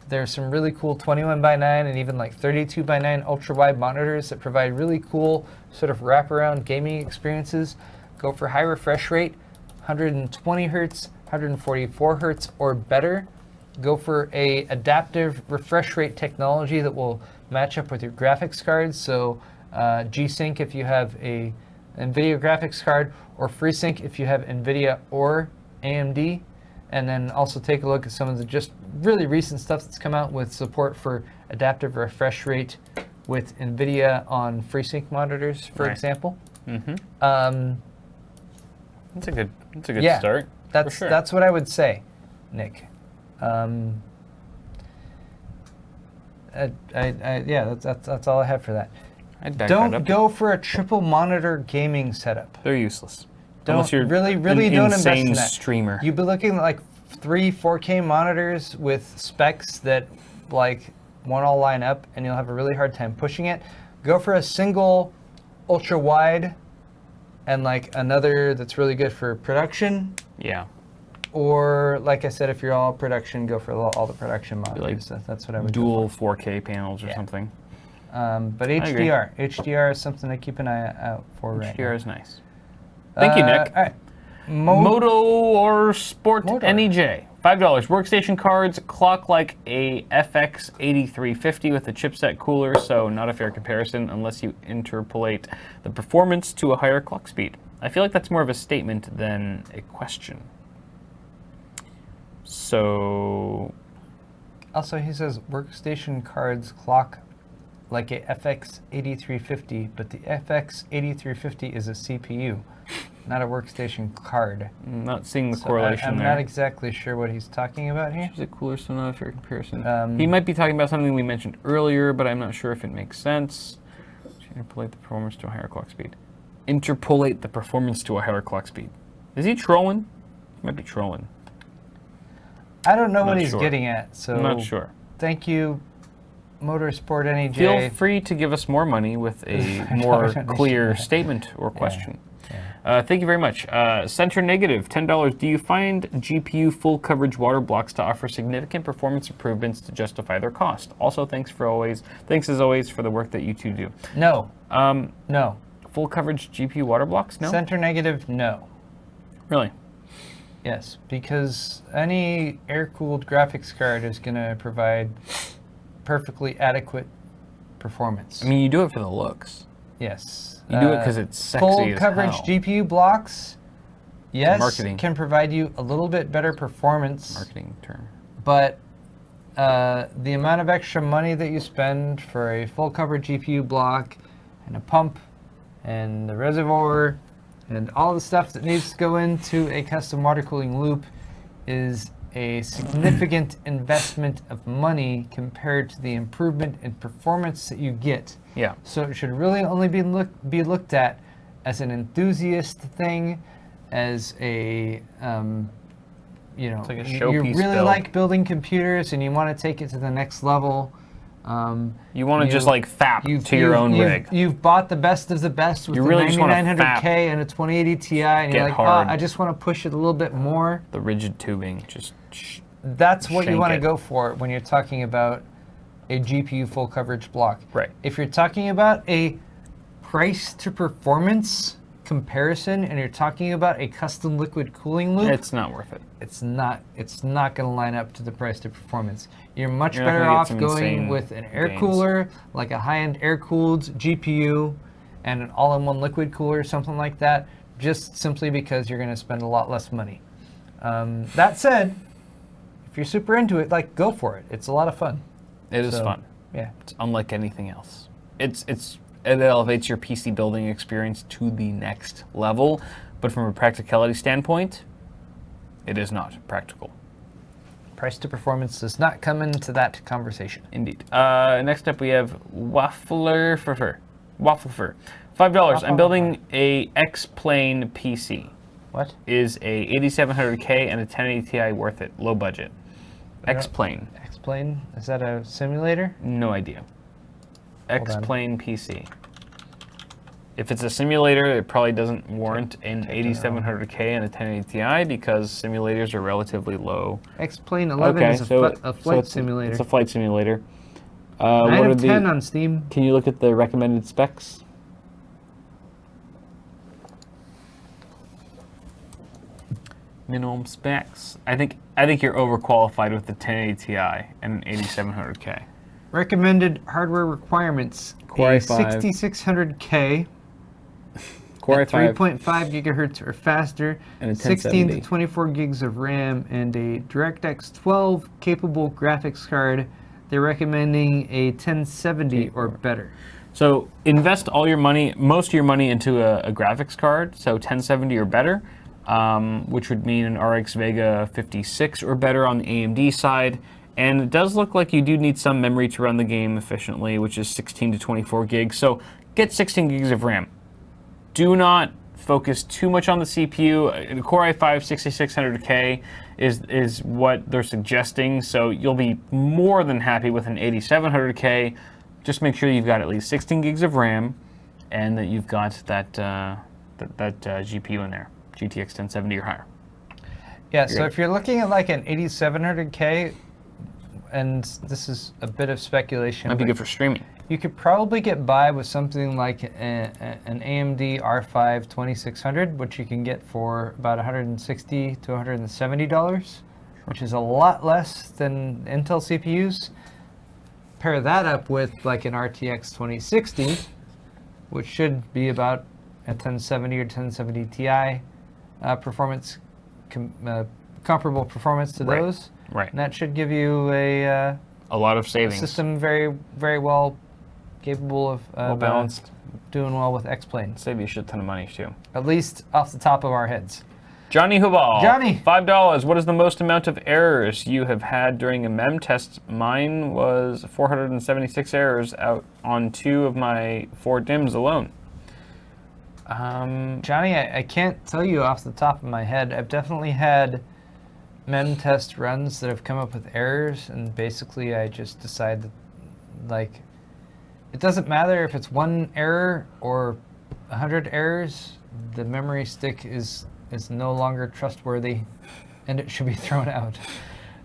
[SPEAKER 2] There's some really cool 21:9 and even like 32:9 ultra-wide monitors that provide really cool sort of wraparound gaming experiences. Go for high refresh rate, 120 hertz, 144 hertz or better. Go for a adaptive refresh rate technology that will match up with your graphics cards. So G-Sync if you have a NVIDIA graphics card, or FreeSync if you have NVIDIA or AMD. And then also take a look at some of the just really recent stuff that's come out with support for adaptive refresh rate with NVIDIA on FreeSync monitors, for example.
[SPEAKER 1] Mm-hmm. That's a good
[SPEAKER 2] Yeah,
[SPEAKER 1] start.
[SPEAKER 2] That's
[SPEAKER 1] for sure.
[SPEAKER 2] that's what I would say, Nick. Yeah, that's all I have for that.
[SPEAKER 1] I'd back that
[SPEAKER 2] Don't
[SPEAKER 1] up.
[SPEAKER 2] go for a triple monitor gaming setup.
[SPEAKER 1] They're useless.
[SPEAKER 2] Don't
[SPEAKER 1] Unless you're
[SPEAKER 2] really
[SPEAKER 1] an
[SPEAKER 2] don't invest
[SPEAKER 1] insane
[SPEAKER 2] in that.
[SPEAKER 1] streamer.
[SPEAKER 2] You'd be looking at like 4K monitors with specs that like won't all line up, and you'll have a really hard time pushing it. Go for a single ultra wide and like another that's really good for production.
[SPEAKER 1] Yeah.
[SPEAKER 2] Or like I said, if you're all production, go for all the production monitors. That's what I would
[SPEAKER 1] Dual 4K panels or
[SPEAKER 2] Yeah.
[SPEAKER 1] something.
[SPEAKER 2] But
[SPEAKER 1] agree.
[SPEAKER 2] HDR is something to keep an eye out for right now.
[SPEAKER 1] HDR is nice. Thank you, Nick.
[SPEAKER 2] All right.
[SPEAKER 1] Moto or Sport
[SPEAKER 2] Motor.
[SPEAKER 1] NEJ. $5. Workstation cards clock like a FX 8350 with a chipset cooler, so not a fair comparison unless you interpolate the performance to a higher clock speed. I feel like that's more of a statement than a question. So,
[SPEAKER 2] Also, he says workstation cards clock like a FX 8350, but the FX 8350 is a CPU, not a workstation card.
[SPEAKER 1] I'm not seeing the
[SPEAKER 2] So
[SPEAKER 1] correlation
[SPEAKER 2] I'm
[SPEAKER 1] there.
[SPEAKER 2] not exactly sure what he's talking about here.
[SPEAKER 1] Is it cooler, so not a fair comparison? He might be talking about something we mentioned earlier, but I'm not sure if it makes sense. Interpolate the performance to a higher clock speed. Interpolate the performance to a higher clock speed. Is he trolling? He might be trolling.
[SPEAKER 2] I don't know what
[SPEAKER 1] Not
[SPEAKER 2] he's
[SPEAKER 1] sure.
[SPEAKER 2] getting at, so
[SPEAKER 1] I'm not sure.
[SPEAKER 2] thank you, Motorsport NEJ.
[SPEAKER 1] Feel free to give us more money with a more clear statement or question. Thank you very much. Center Negative, $10. Do you find GPU full coverage water blocks to offer significant performance improvements to justify their cost? Also, thanks as always for the work that you two do.
[SPEAKER 2] No.
[SPEAKER 1] Um,
[SPEAKER 2] No.
[SPEAKER 1] Full coverage GPU water blocks? No?
[SPEAKER 2] Center Negative, no.
[SPEAKER 1] Really?
[SPEAKER 2] Yes, because any air-cooled graphics card is going to provide perfectly adequate performance.
[SPEAKER 1] I mean, you do it for the looks.
[SPEAKER 2] Yes.
[SPEAKER 1] You do it because it's sexy
[SPEAKER 2] Full
[SPEAKER 1] as
[SPEAKER 2] coverage
[SPEAKER 1] hell.
[SPEAKER 2] GPU blocks, yes,
[SPEAKER 1] marketing.
[SPEAKER 2] can provide you a little bit better performance,
[SPEAKER 1] Marketing term.
[SPEAKER 2] but the amount of extra money that you spend for a full coverage GPU block and a pump and the reservoir and all the stuff that needs to go into a custom water cooling loop is a significant investment of money compared to the improvement in performance that you get.
[SPEAKER 1] Yeah.
[SPEAKER 2] So it should really only be looked at as an enthusiast thing, as a you know,
[SPEAKER 1] like a
[SPEAKER 2] you
[SPEAKER 1] showpiece
[SPEAKER 2] really
[SPEAKER 1] build.
[SPEAKER 2] like building computers and you want to take it to the next level.
[SPEAKER 1] You want to just like fap to your own rig.
[SPEAKER 2] You've bought the best of the best with
[SPEAKER 1] You
[SPEAKER 2] the
[SPEAKER 1] really just wanna
[SPEAKER 2] 9900K
[SPEAKER 1] fap.
[SPEAKER 2] and a 2080 Ti, and you're
[SPEAKER 1] Get
[SPEAKER 2] like,
[SPEAKER 1] hard.
[SPEAKER 2] oh, I just want to push it a little bit more.
[SPEAKER 1] The rigid tubing, just
[SPEAKER 2] That's what you
[SPEAKER 1] Shank
[SPEAKER 2] want to
[SPEAKER 1] it.
[SPEAKER 2] go for when you're talking about a GPU full coverage block.
[SPEAKER 1] Right.
[SPEAKER 2] If you're talking about a price to performance comparison and you're talking about a custom liquid cooling loop,
[SPEAKER 1] it's not worth it.
[SPEAKER 2] it's not going to line up to the price to performance. You're much
[SPEAKER 1] You're not
[SPEAKER 2] better
[SPEAKER 1] gonna get
[SPEAKER 2] off
[SPEAKER 1] some
[SPEAKER 2] going
[SPEAKER 1] insane
[SPEAKER 2] with an air
[SPEAKER 1] gains.
[SPEAKER 2] cooler, like a high-end air-cooled GPU and an all-in-one liquid cooler, something like that, just simply because you're going to spend a lot less money. That said, if you're super into it, like, go for it. It's a lot of fun.
[SPEAKER 1] It is
[SPEAKER 2] So,
[SPEAKER 1] fun.
[SPEAKER 2] Yeah.
[SPEAKER 1] It's unlike anything else. It elevates your PC building experience to the next level, but from a practicality standpoint, it is not practical.
[SPEAKER 2] Price to performance does not come into that conversation.
[SPEAKER 1] Indeed. Next up, we have Waffler Fur. $5. I'm building a X-Plane PC.
[SPEAKER 2] What?
[SPEAKER 1] Is a 8700K and a 1080 Ti worth it? Low budget. X-Plane.
[SPEAKER 2] X-Plane? Is that a simulator?
[SPEAKER 1] No idea.
[SPEAKER 2] on.
[SPEAKER 1] X-Plane PC. If it's a simulator, it probably doesn't warrant an 8700K and a 1080 Ti because simulators are relatively low.
[SPEAKER 2] X-Plane 11 is a flight simulator.
[SPEAKER 1] It's a flight simulator.
[SPEAKER 2] 9
[SPEAKER 1] what are
[SPEAKER 2] of 10 on Steam.
[SPEAKER 1] Can you look at the recommended specs? Minimum specs. I think you're overqualified with the 1080 Ti and an 8700K.
[SPEAKER 2] Recommended hardware requirements:
[SPEAKER 1] Core
[SPEAKER 2] a
[SPEAKER 1] i5.
[SPEAKER 2] 6600K,
[SPEAKER 1] Core
[SPEAKER 2] at
[SPEAKER 1] i5
[SPEAKER 2] 3.5 gigahertz or faster,
[SPEAKER 1] and a
[SPEAKER 2] 16 to
[SPEAKER 1] 1070.
[SPEAKER 2] 24 gigs of RAM, and a DirectX 12 capable graphics card. They're recommending a 1070 or better.
[SPEAKER 1] So invest all your money, most of your money, into a graphics card, so 1070 or better, which would mean an RX Vega 56 or better on the AMD side. And it does look like you do need some memory to run the game efficiently, which is 16 to 24 gigs. So get 16 gigs of RAM. Do not focus too much on the CPU. The Core i5 6600K is what they're suggesting, so you'll be more than happy with an 8700K. Just make sure you've got at least 16 gigs of RAM, and that you've got that GPU in there, GTX 1070 or higher.
[SPEAKER 2] Yeah, so if you're looking at like an 8700K, and this is a bit of speculation,
[SPEAKER 1] Might be good for streaming.
[SPEAKER 2] you could probably get by with something like an AMD R5 2600, which you can get for about $160 to $170, which is a lot less than Intel CPUs. Pair that up with like an RTX 2060, which should be about a 1070 or 1070 Ti performance, comparable performance to those.
[SPEAKER 1] Right.
[SPEAKER 2] And that should give you a
[SPEAKER 1] lot of savings.
[SPEAKER 2] system very, very well capable of
[SPEAKER 1] Well balanced.
[SPEAKER 2] doing well with X-Plane.
[SPEAKER 1] Save you a shit ton of money too.
[SPEAKER 2] At least off the top of our heads.
[SPEAKER 1] Johnny Hubal.
[SPEAKER 2] Johnny!
[SPEAKER 1] $5. What is the most amount of errors you have had during a mem test? Mine was 476 errors out on 2 of my 4 DIMMs alone.
[SPEAKER 2] Johnny, I can't tell you off the top of my head. I've definitely had mem test runs that have come up with errors, and basically I just decide that, like, it doesn't matter if it's 1 error or 100 errors, the memory stick is no longer trustworthy and it should be thrown out.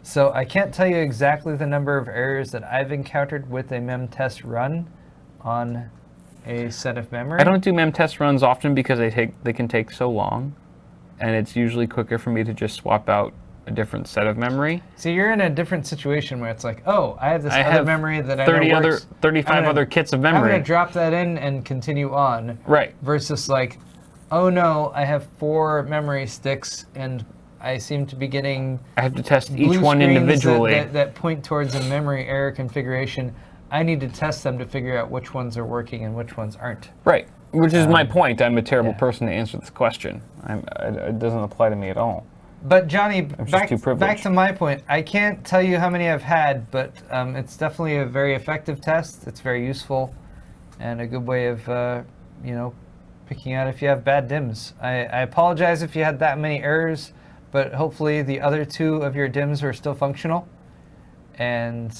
[SPEAKER 2] So I can't tell you exactly the number of errors that I've encountered with a mem test run on a set of memory.
[SPEAKER 1] I don't do mem test runs often because they can take so long, and it's usually quicker for me to just swap out a different set of memory.
[SPEAKER 2] So you're in a different situation where it's like, oh, I have this other memory that I know works.
[SPEAKER 1] 35 other kits of memory.
[SPEAKER 2] I'm going to drop that in and continue on.
[SPEAKER 1] Right.
[SPEAKER 2] Versus like, oh no, I have 4 memory sticks and I seem to be getting
[SPEAKER 1] I have to test each
[SPEAKER 2] blue
[SPEAKER 1] one
[SPEAKER 2] screens
[SPEAKER 1] individually.
[SPEAKER 2] that point towards a memory error configuration. I need to test them to figure out which ones are working and which ones aren't.
[SPEAKER 1] Right. Which is my point. I'm a terrible person to answer this question. It doesn't apply to me at all.
[SPEAKER 2] But Johnny, back to my point. I can't tell you how many I've had, but it's definitely a very effective test. It's very useful and a good way of, picking out if you have bad DIMMs. I apologize if you had that many errors, but hopefully the other 2 of your DIMMs are still functional. And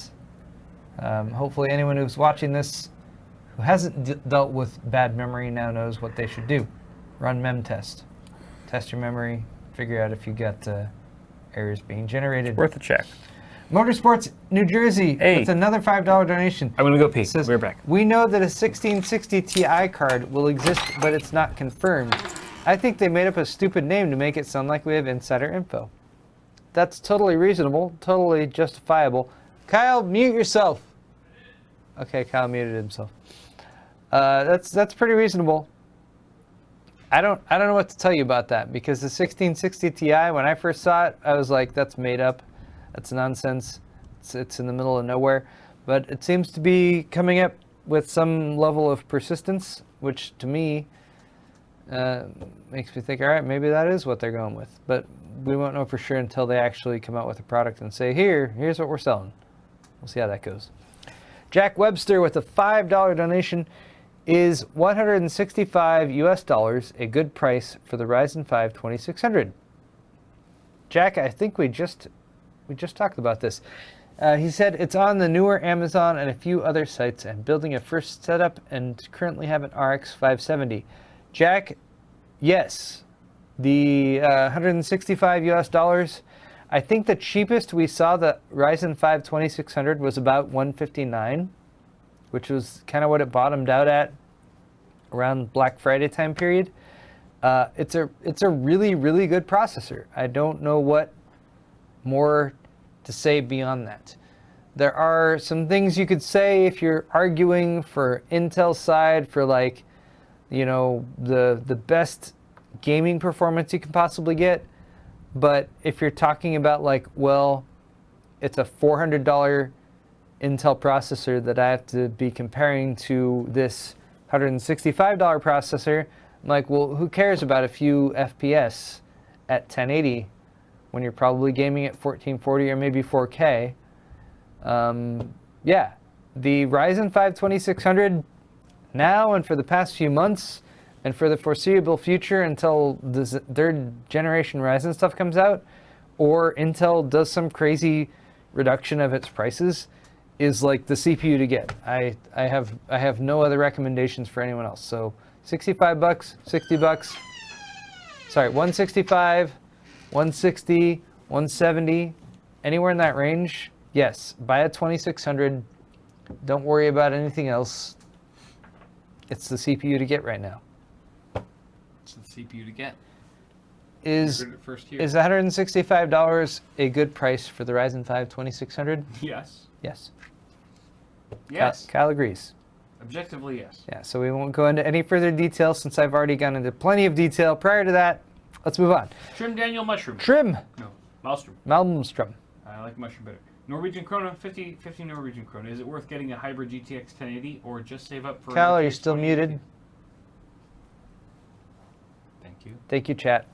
[SPEAKER 2] hopefully anyone who's watching this who hasn't dealt with bad memory now knows what they should do. Run mem test. Test your memory. Figure out if you got errors being generated.
[SPEAKER 1] Worth a check.
[SPEAKER 2] Motorsports New Jersey.
[SPEAKER 1] Hey.
[SPEAKER 2] It's another $5 donation.
[SPEAKER 1] I'm gonna go pee.
[SPEAKER 2] Says,
[SPEAKER 1] We're back.
[SPEAKER 2] We know that a 1660 Ti card will exist, but it's not confirmed. I think they made up a stupid name to make it sound like we have insider info. That's totally reasonable, totally justifiable. Kyle, mute yourself. Okay, Kyle muted himself. That's pretty reasonable. I don't know what to tell you about that, because the 1660 Ti, when I first saw it, I was like, that's made up. That's nonsense. It's in the middle of nowhere. But it seems to be coming up with some level of persistence, which to me makes me think, all right, maybe that is what they're going with. But we won't know for sure until they actually come out with a product and say, here's what we're selling. We'll see how that goes. Jack Webster with a $5 donation. Is $165 a good price for the Ryzen 5 2600? Jack, I think we just talked about this. He said it's on the newer Amazon and a few other sites. I'm building a first setup and currently have an RX 570. Jack, yes, the $165. I think the cheapest we saw the Ryzen 5 2600 was about $159. Which was kind of what it bottomed out at around Black Friday time period. It's a really, really good processor. I don't know what more to say beyond that. There are some things you could say if you're arguing for Intel side for like, you know, the best gaming performance you can possibly get. But if you're talking about like, well, it's a $400 Intel processor that I have to be comparing to this $165 processor, I'm like, well, who cares about a few FPS at 1080 when you're probably gaming at 1440 or maybe 4K? Yeah, the Ryzen 5 2600 now and for the past few months and for the foreseeable future until the third generation Ryzen stuff comes out or Intel does some crazy reduction of its prices is like the CPU to get. I have no other recommendations for anyone else. So $65, $60. Sorry, 165, 160, 170, anywhere in that range. Yes, buy a 2600. Don't worry about anything else. It's the CPU to get right now.
[SPEAKER 1] It's the CPU to get.
[SPEAKER 2] Is
[SPEAKER 1] First year.
[SPEAKER 2] $165 a good price for the Ryzen 5 2600?
[SPEAKER 1] Yes.
[SPEAKER 2] Yes.
[SPEAKER 1] Yes.
[SPEAKER 2] Kyle agrees.
[SPEAKER 1] Objectively, yes.
[SPEAKER 2] Yeah, so we won't go into any further detail since I've already gone into plenty of detail prior to that. Let's move on.
[SPEAKER 1] Trim Daniel Mushroom.
[SPEAKER 2] Trim.
[SPEAKER 1] No, Maelstrom.
[SPEAKER 2] Malmstrom.
[SPEAKER 1] I like mushroom better. Norwegian krona, 50 Norwegian krona. Is it worth getting a hybrid GTX 1080 or just save up for
[SPEAKER 2] Kyle, are
[SPEAKER 1] RTX
[SPEAKER 2] you still
[SPEAKER 1] 2080?
[SPEAKER 2] muted?
[SPEAKER 1] Thank you.
[SPEAKER 2] Thank you, chat.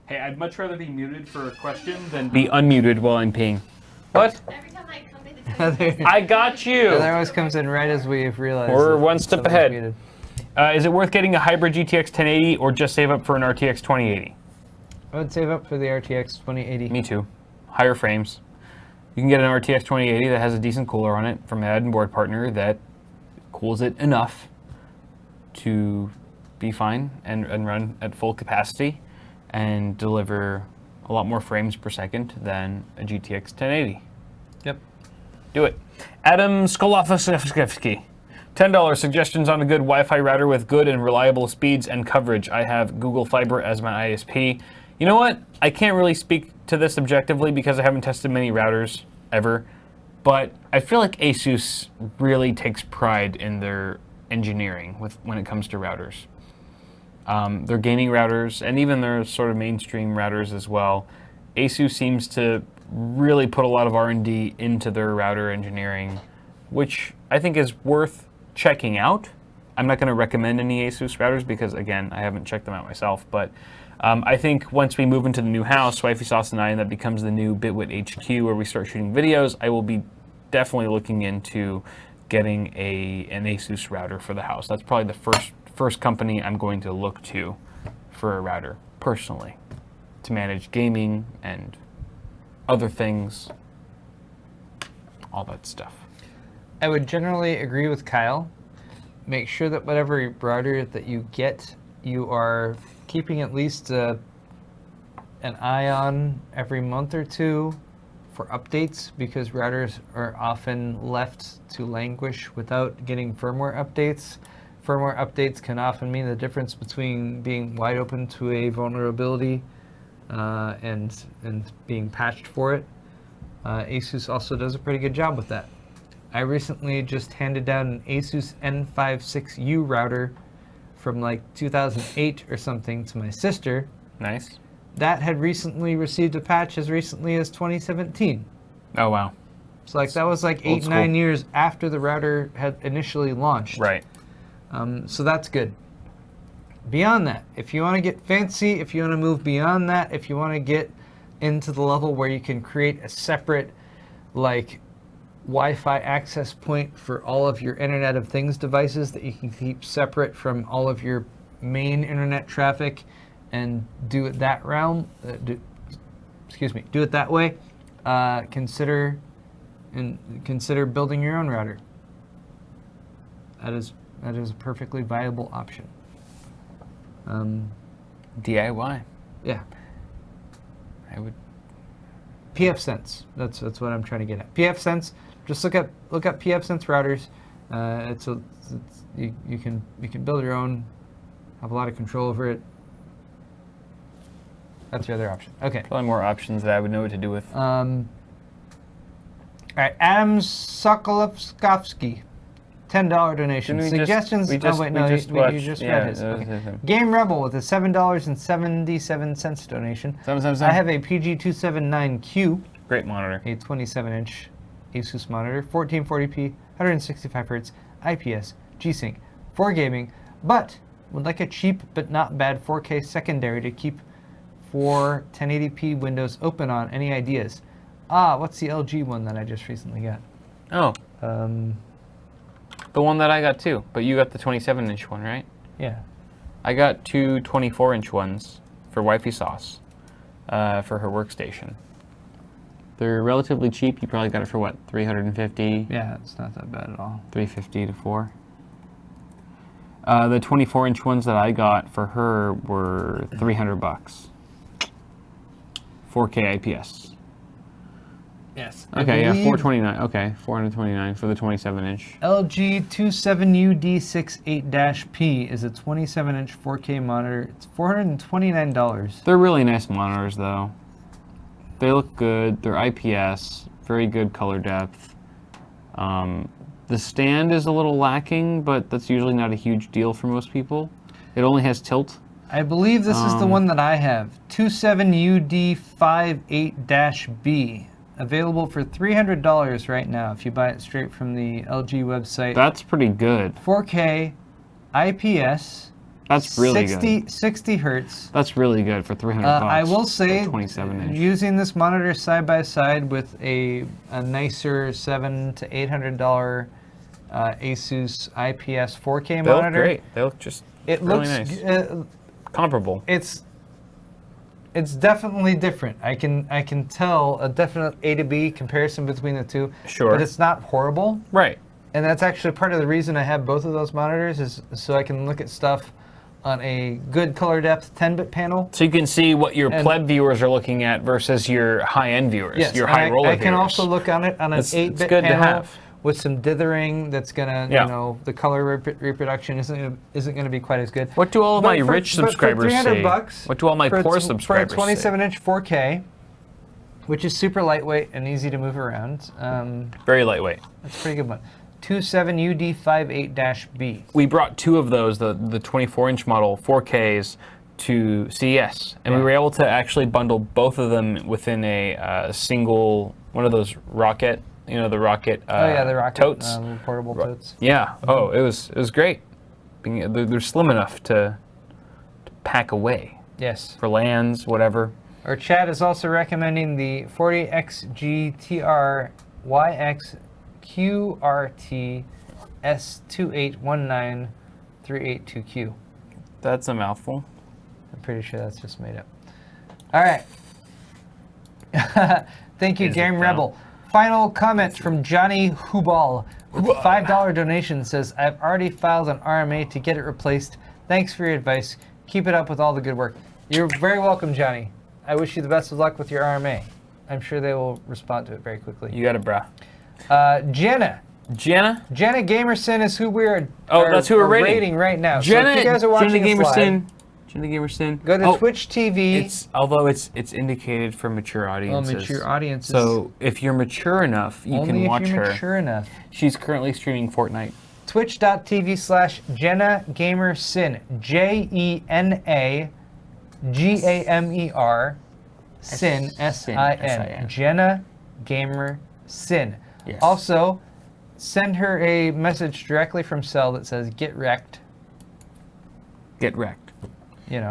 [SPEAKER 1] Hey, I'd much rather be muted for a question than be unmuted while I'm peeing. What?
[SPEAKER 3] Every time I come in, the
[SPEAKER 1] I got you!
[SPEAKER 2] That always comes in right as we've realized.
[SPEAKER 1] We're
[SPEAKER 2] that
[SPEAKER 1] one step
[SPEAKER 2] someone's
[SPEAKER 1] ahead.
[SPEAKER 2] muted.
[SPEAKER 1] Is it worth getting a hybrid GTX 1080 or just save up for an RTX 2080?
[SPEAKER 2] I would save up for the RTX 2080.
[SPEAKER 1] Me too. Higher frames. You can get an RTX 2080 that has a decent cooler on it from a head and board partner that cools it enough to be fine and run at full capacity and deliver a lot more frames per second than a GTX 1080.
[SPEAKER 2] Yep.
[SPEAKER 1] Do it. Adam Skolofsky. $10 suggestions on a good Wi-Fi router with good and reliable speeds and coverage. I have Google Fiber as my ISP. You know what? I can't really speak to this objectively because I haven't tested many routers ever, but I feel like Asus really takes pride in their engineering when it comes to routers. Their gaming routers and even their sort of mainstream routers as well. Asus seems to really put a lot of R&D into their router engineering, which I think is worth checking out. I'm not going to recommend any Asus routers because, again, I haven't checked them out myself, but I think once we move into the new house, Wifey Sauce and I, and that becomes the new Bitwit HQ where we start shooting videos, I will be definitely looking into getting an Asus router for the house. That's probably the first company I'm going to look to for a router, personally, to manage gaming and other things, all that stuff.
[SPEAKER 2] I would generally agree with Kyle. Make sure that whatever router that you get, you are keeping at least an eye on every month or two for updates, because routers are often left to languish without getting firmware updates. Firmware updates can often mean the difference between being wide open to a vulnerability and being patched for it. Asus also does a pretty good job with that. I recently just handed down an Asus N56U router from like 2008 or something to my sister.
[SPEAKER 1] Nice.
[SPEAKER 2] That had recently received a patch as recently as 2017.
[SPEAKER 1] Oh, wow.
[SPEAKER 2] So like that was like
[SPEAKER 1] Old
[SPEAKER 2] 8-9
[SPEAKER 1] school.
[SPEAKER 2] years after the router had initially launched.
[SPEAKER 1] Right.
[SPEAKER 2] So that's good. Beyond that, if you want to get fancy, if you want to move beyond that, if you want to get into the level where you can create a separate like Wi-Fi access point for all of your Internet of Things devices that you can keep separate from all of your main internet traffic and do it that do it that way, consider building your own router. That is a perfectly viable option.
[SPEAKER 1] DIY.
[SPEAKER 2] Yeah.
[SPEAKER 1] I would.
[SPEAKER 2] pfSense. That's what I'm trying to get at. pfSense. Just look up pfSense routers. You can build your own. Have a lot of control over it. That's your other option. Okay.
[SPEAKER 1] Probably more options that I would know what to do with.
[SPEAKER 2] right, Adam Sokolovsky, $10 donation.
[SPEAKER 1] Didn't we
[SPEAKER 2] Suggestions?
[SPEAKER 1] we just
[SPEAKER 2] oh wait, no,
[SPEAKER 1] just
[SPEAKER 2] you
[SPEAKER 1] watched-
[SPEAKER 2] just
[SPEAKER 1] yeah,
[SPEAKER 2] read his.
[SPEAKER 1] that was
[SPEAKER 2] Okay.
[SPEAKER 1] him.
[SPEAKER 2] Game Rebel with a $7.77 donation. I have a PG279Q,
[SPEAKER 1] Great monitor.
[SPEAKER 2] a 27-inch Asus monitor, 1440p, 165 Hz, IPS, G-Sync, for gaming, but would like a cheap but not bad 4K secondary to keep 1080p windows open on. Any ideas? What's the LG one that I just recently got?
[SPEAKER 1] Oh, the one that I got too, but you got the 27-inch one, right?
[SPEAKER 2] Yeah.
[SPEAKER 1] I got two 24-inch ones for Wifey Sauce for her workstation. They're relatively cheap. You probably got it for what, 350?
[SPEAKER 2] Yeah, it's not that bad at all.
[SPEAKER 1] 350 to 4. The 24-inch ones that I got for her were $300. 4K IPS.
[SPEAKER 2] Yes.
[SPEAKER 1] Okay, yeah, 429. Okay, 429 for the 27-inch.
[SPEAKER 2] LG 27UD68-P is a 27-inch 4K monitor. It's $429.
[SPEAKER 1] They're really nice monitors, though. They look good. They're IPS. Very good color depth. The stand is a little lacking, but that's usually not a huge deal for most people. It only has tilt.
[SPEAKER 2] I believe this is the one that I have. 27UD58-B. Available for $300 right now if you buy it straight from the LG website.
[SPEAKER 1] That's pretty good.
[SPEAKER 2] 4K, IPS.
[SPEAKER 1] That's really good.
[SPEAKER 2] 60 hertz.
[SPEAKER 1] That's really good for $300.
[SPEAKER 2] I will say,
[SPEAKER 1] 27-inch.
[SPEAKER 2] using this monitor side by side with a nicer $700 to $800 Asus IPS 4K
[SPEAKER 1] They
[SPEAKER 2] monitor.
[SPEAKER 1] look great. They look just
[SPEAKER 2] It
[SPEAKER 1] really
[SPEAKER 2] looks
[SPEAKER 1] nice. Comparable.
[SPEAKER 2] It's definitely different. I can tell a definite A to B comparison between the two.
[SPEAKER 1] Sure.
[SPEAKER 2] But it's not horrible.
[SPEAKER 1] Right.
[SPEAKER 2] And that's actually part of the reason I have both of those monitors, is so I can look at stuff on a good color depth 10-bit panel.
[SPEAKER 1] So you can see what your pleb viewers are looking at versus your high-end viewers,
[SPEAKER 2] Yes,
[SPEAKER 1] your
[SPEAKER 2] and
[SPEAKER 1] high roller
[SPEAKER 2] I can
[SPEAKER 1] viewers.
[SPEAKER 2] also look on it on an
[SPEAKER 1] It's
[SPEAKER 2] 8-bit
[SPEAKER 1] good to
[SPEAKER 2] panel
[SPEAKER 1] have.
[SPEAKER 2] with some dithering that's gonna,
[SPEAKER 1] Yeah.
[SPEAKER 2] you know, the color reproduction isn't gonna be quite as good.
[SPEAKER 1] What do all of my rich subscribers
[SPEAKER 2] for
[SPEAKER 1] say?
[SPEAKER 2] $300
[SPEAKER 1] What do all my poor subscribers
[SPEAKER 2] for a
[SPEAKER 1] say?
[SPEAKER 2] 27-inch 4K, which is super lightweight and easy to move around.
[SPEAKER 1] Very lightweight.
[SPEAKER 2] That's a pretty good one. 27UD58-B.
[SPEAKER 1] We brought two of those, the 24-inch model 4Ks, to CES, and we were able to actually bundle both of them within a single one of those rocket, the rocket.
[SPEAKER 2] The rocket
[SPEAKER 1] totes,
[SPEAKER 2] portable totes.
[SPEAKER 1] Yeah. Oh, it was great. They're slim enough to pack away.
[SPEAKER 2] Yes.
[SPEAKER 1] For LANs, whatever.
[SPEAKER 2] Our chat is also recommending the 40XGTR-YXQRT S2819382Q.
[SPEAKER 1] That's a mouthful.
[SPEAKER 2] I'm pretty sure that's just made up. All right. Thank you,
[SPEAKER 1] Is it
[SPEAKER 2] Game
[SPEAKER 1] now?
[SPEAKER 2] Rebel. Final comment from Johnny Hubal with a $5 donation says, I've already filed an RMA to get it replaced. Thanks for your advice. Keep it up with all the good work. You're very welcome, Johnny. I wish you the best of luck with your RMA. I'm sure they will respond to it very quickly.
[SPEAKER 1] You got it, brah.
[SPEAKER 2] Jenna Gamerson is who we're
[SPEAKER 1] that's who we're rating
[SPEAKER 2] right now.
[SPEAKER 1] Jenna,
[SPEAKER 2] so if you guys are watching
[SPEAKER 1] Jenna
[SPEAKER 2] this live,
[SPEAKER 1] Gamerson.
[SPEAKER 2] go to Twitch TV.
[SPEAKER 1] Although it's indicated for mature audiences.
[SPEAKER 2] mature audiences.
[SPEAKER 1] So if you're mature enough, you can watch
[SPEAKER 2] if you're
[SPEAKER 1] her.
[SPEAKER 2] mature enough.
[SPEAKER 1] She's currently streaming Fortnite.
[SPEAKER 2] Twitch.tv/Jenna Gamersin. JENA Sin SIN. Jenna Gamersin.
[SPEAKER 1] Yes.
[SPEAKER 2] Also, send her a message directly from Cell that says "Get wrecked."
[SPEAKER 1] Get wrecked.
[SPEAKER 2] Just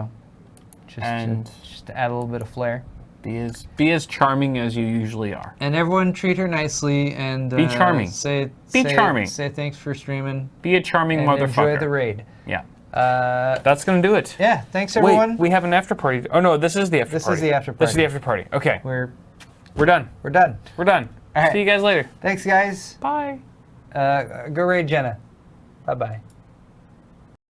[SPEAKER 2] to add a little bit of flair.
[SPEAKER 1] Be as charming as you usually are.
[SPEAKER 2] And everyone treat her nicely and
[SPEAKER 1] Be charming.
[SPEAKER 2] Say
[SPEAKER 1] charming.
[SPEAKER 2] Say thanks for streaming.
[SPEAKER 1] Be a charming
[SPEAKER 2] and
[SPEAKER 1] motherfucker.
[SPEAKER 2] Enjoy the raid.
[SPEAKER 1] Yeah. That's gonna do it.
[SPEAKER 2] Yeah. Thanks everyone.
[SPEAKER 1] Wait, we have an after party. Oh no, this is the after party.
[SPEAKER 2] This is the after party.
[SPEAKER 1] This is the after party. Okay.
[SPEAKER 2] We're
[SPEAKER 1] done.
[SPEAKER 2] We're done.
[SPEAKER 1] We're done.
[SPEAKER 2] All right.
[SPEAKER 1] See you guys later.
[SPEAKER 2] Thanks guys.
[SPEAKER 1] Bye.
[SPEAKER 2] Go raid Jenna. Bye bye.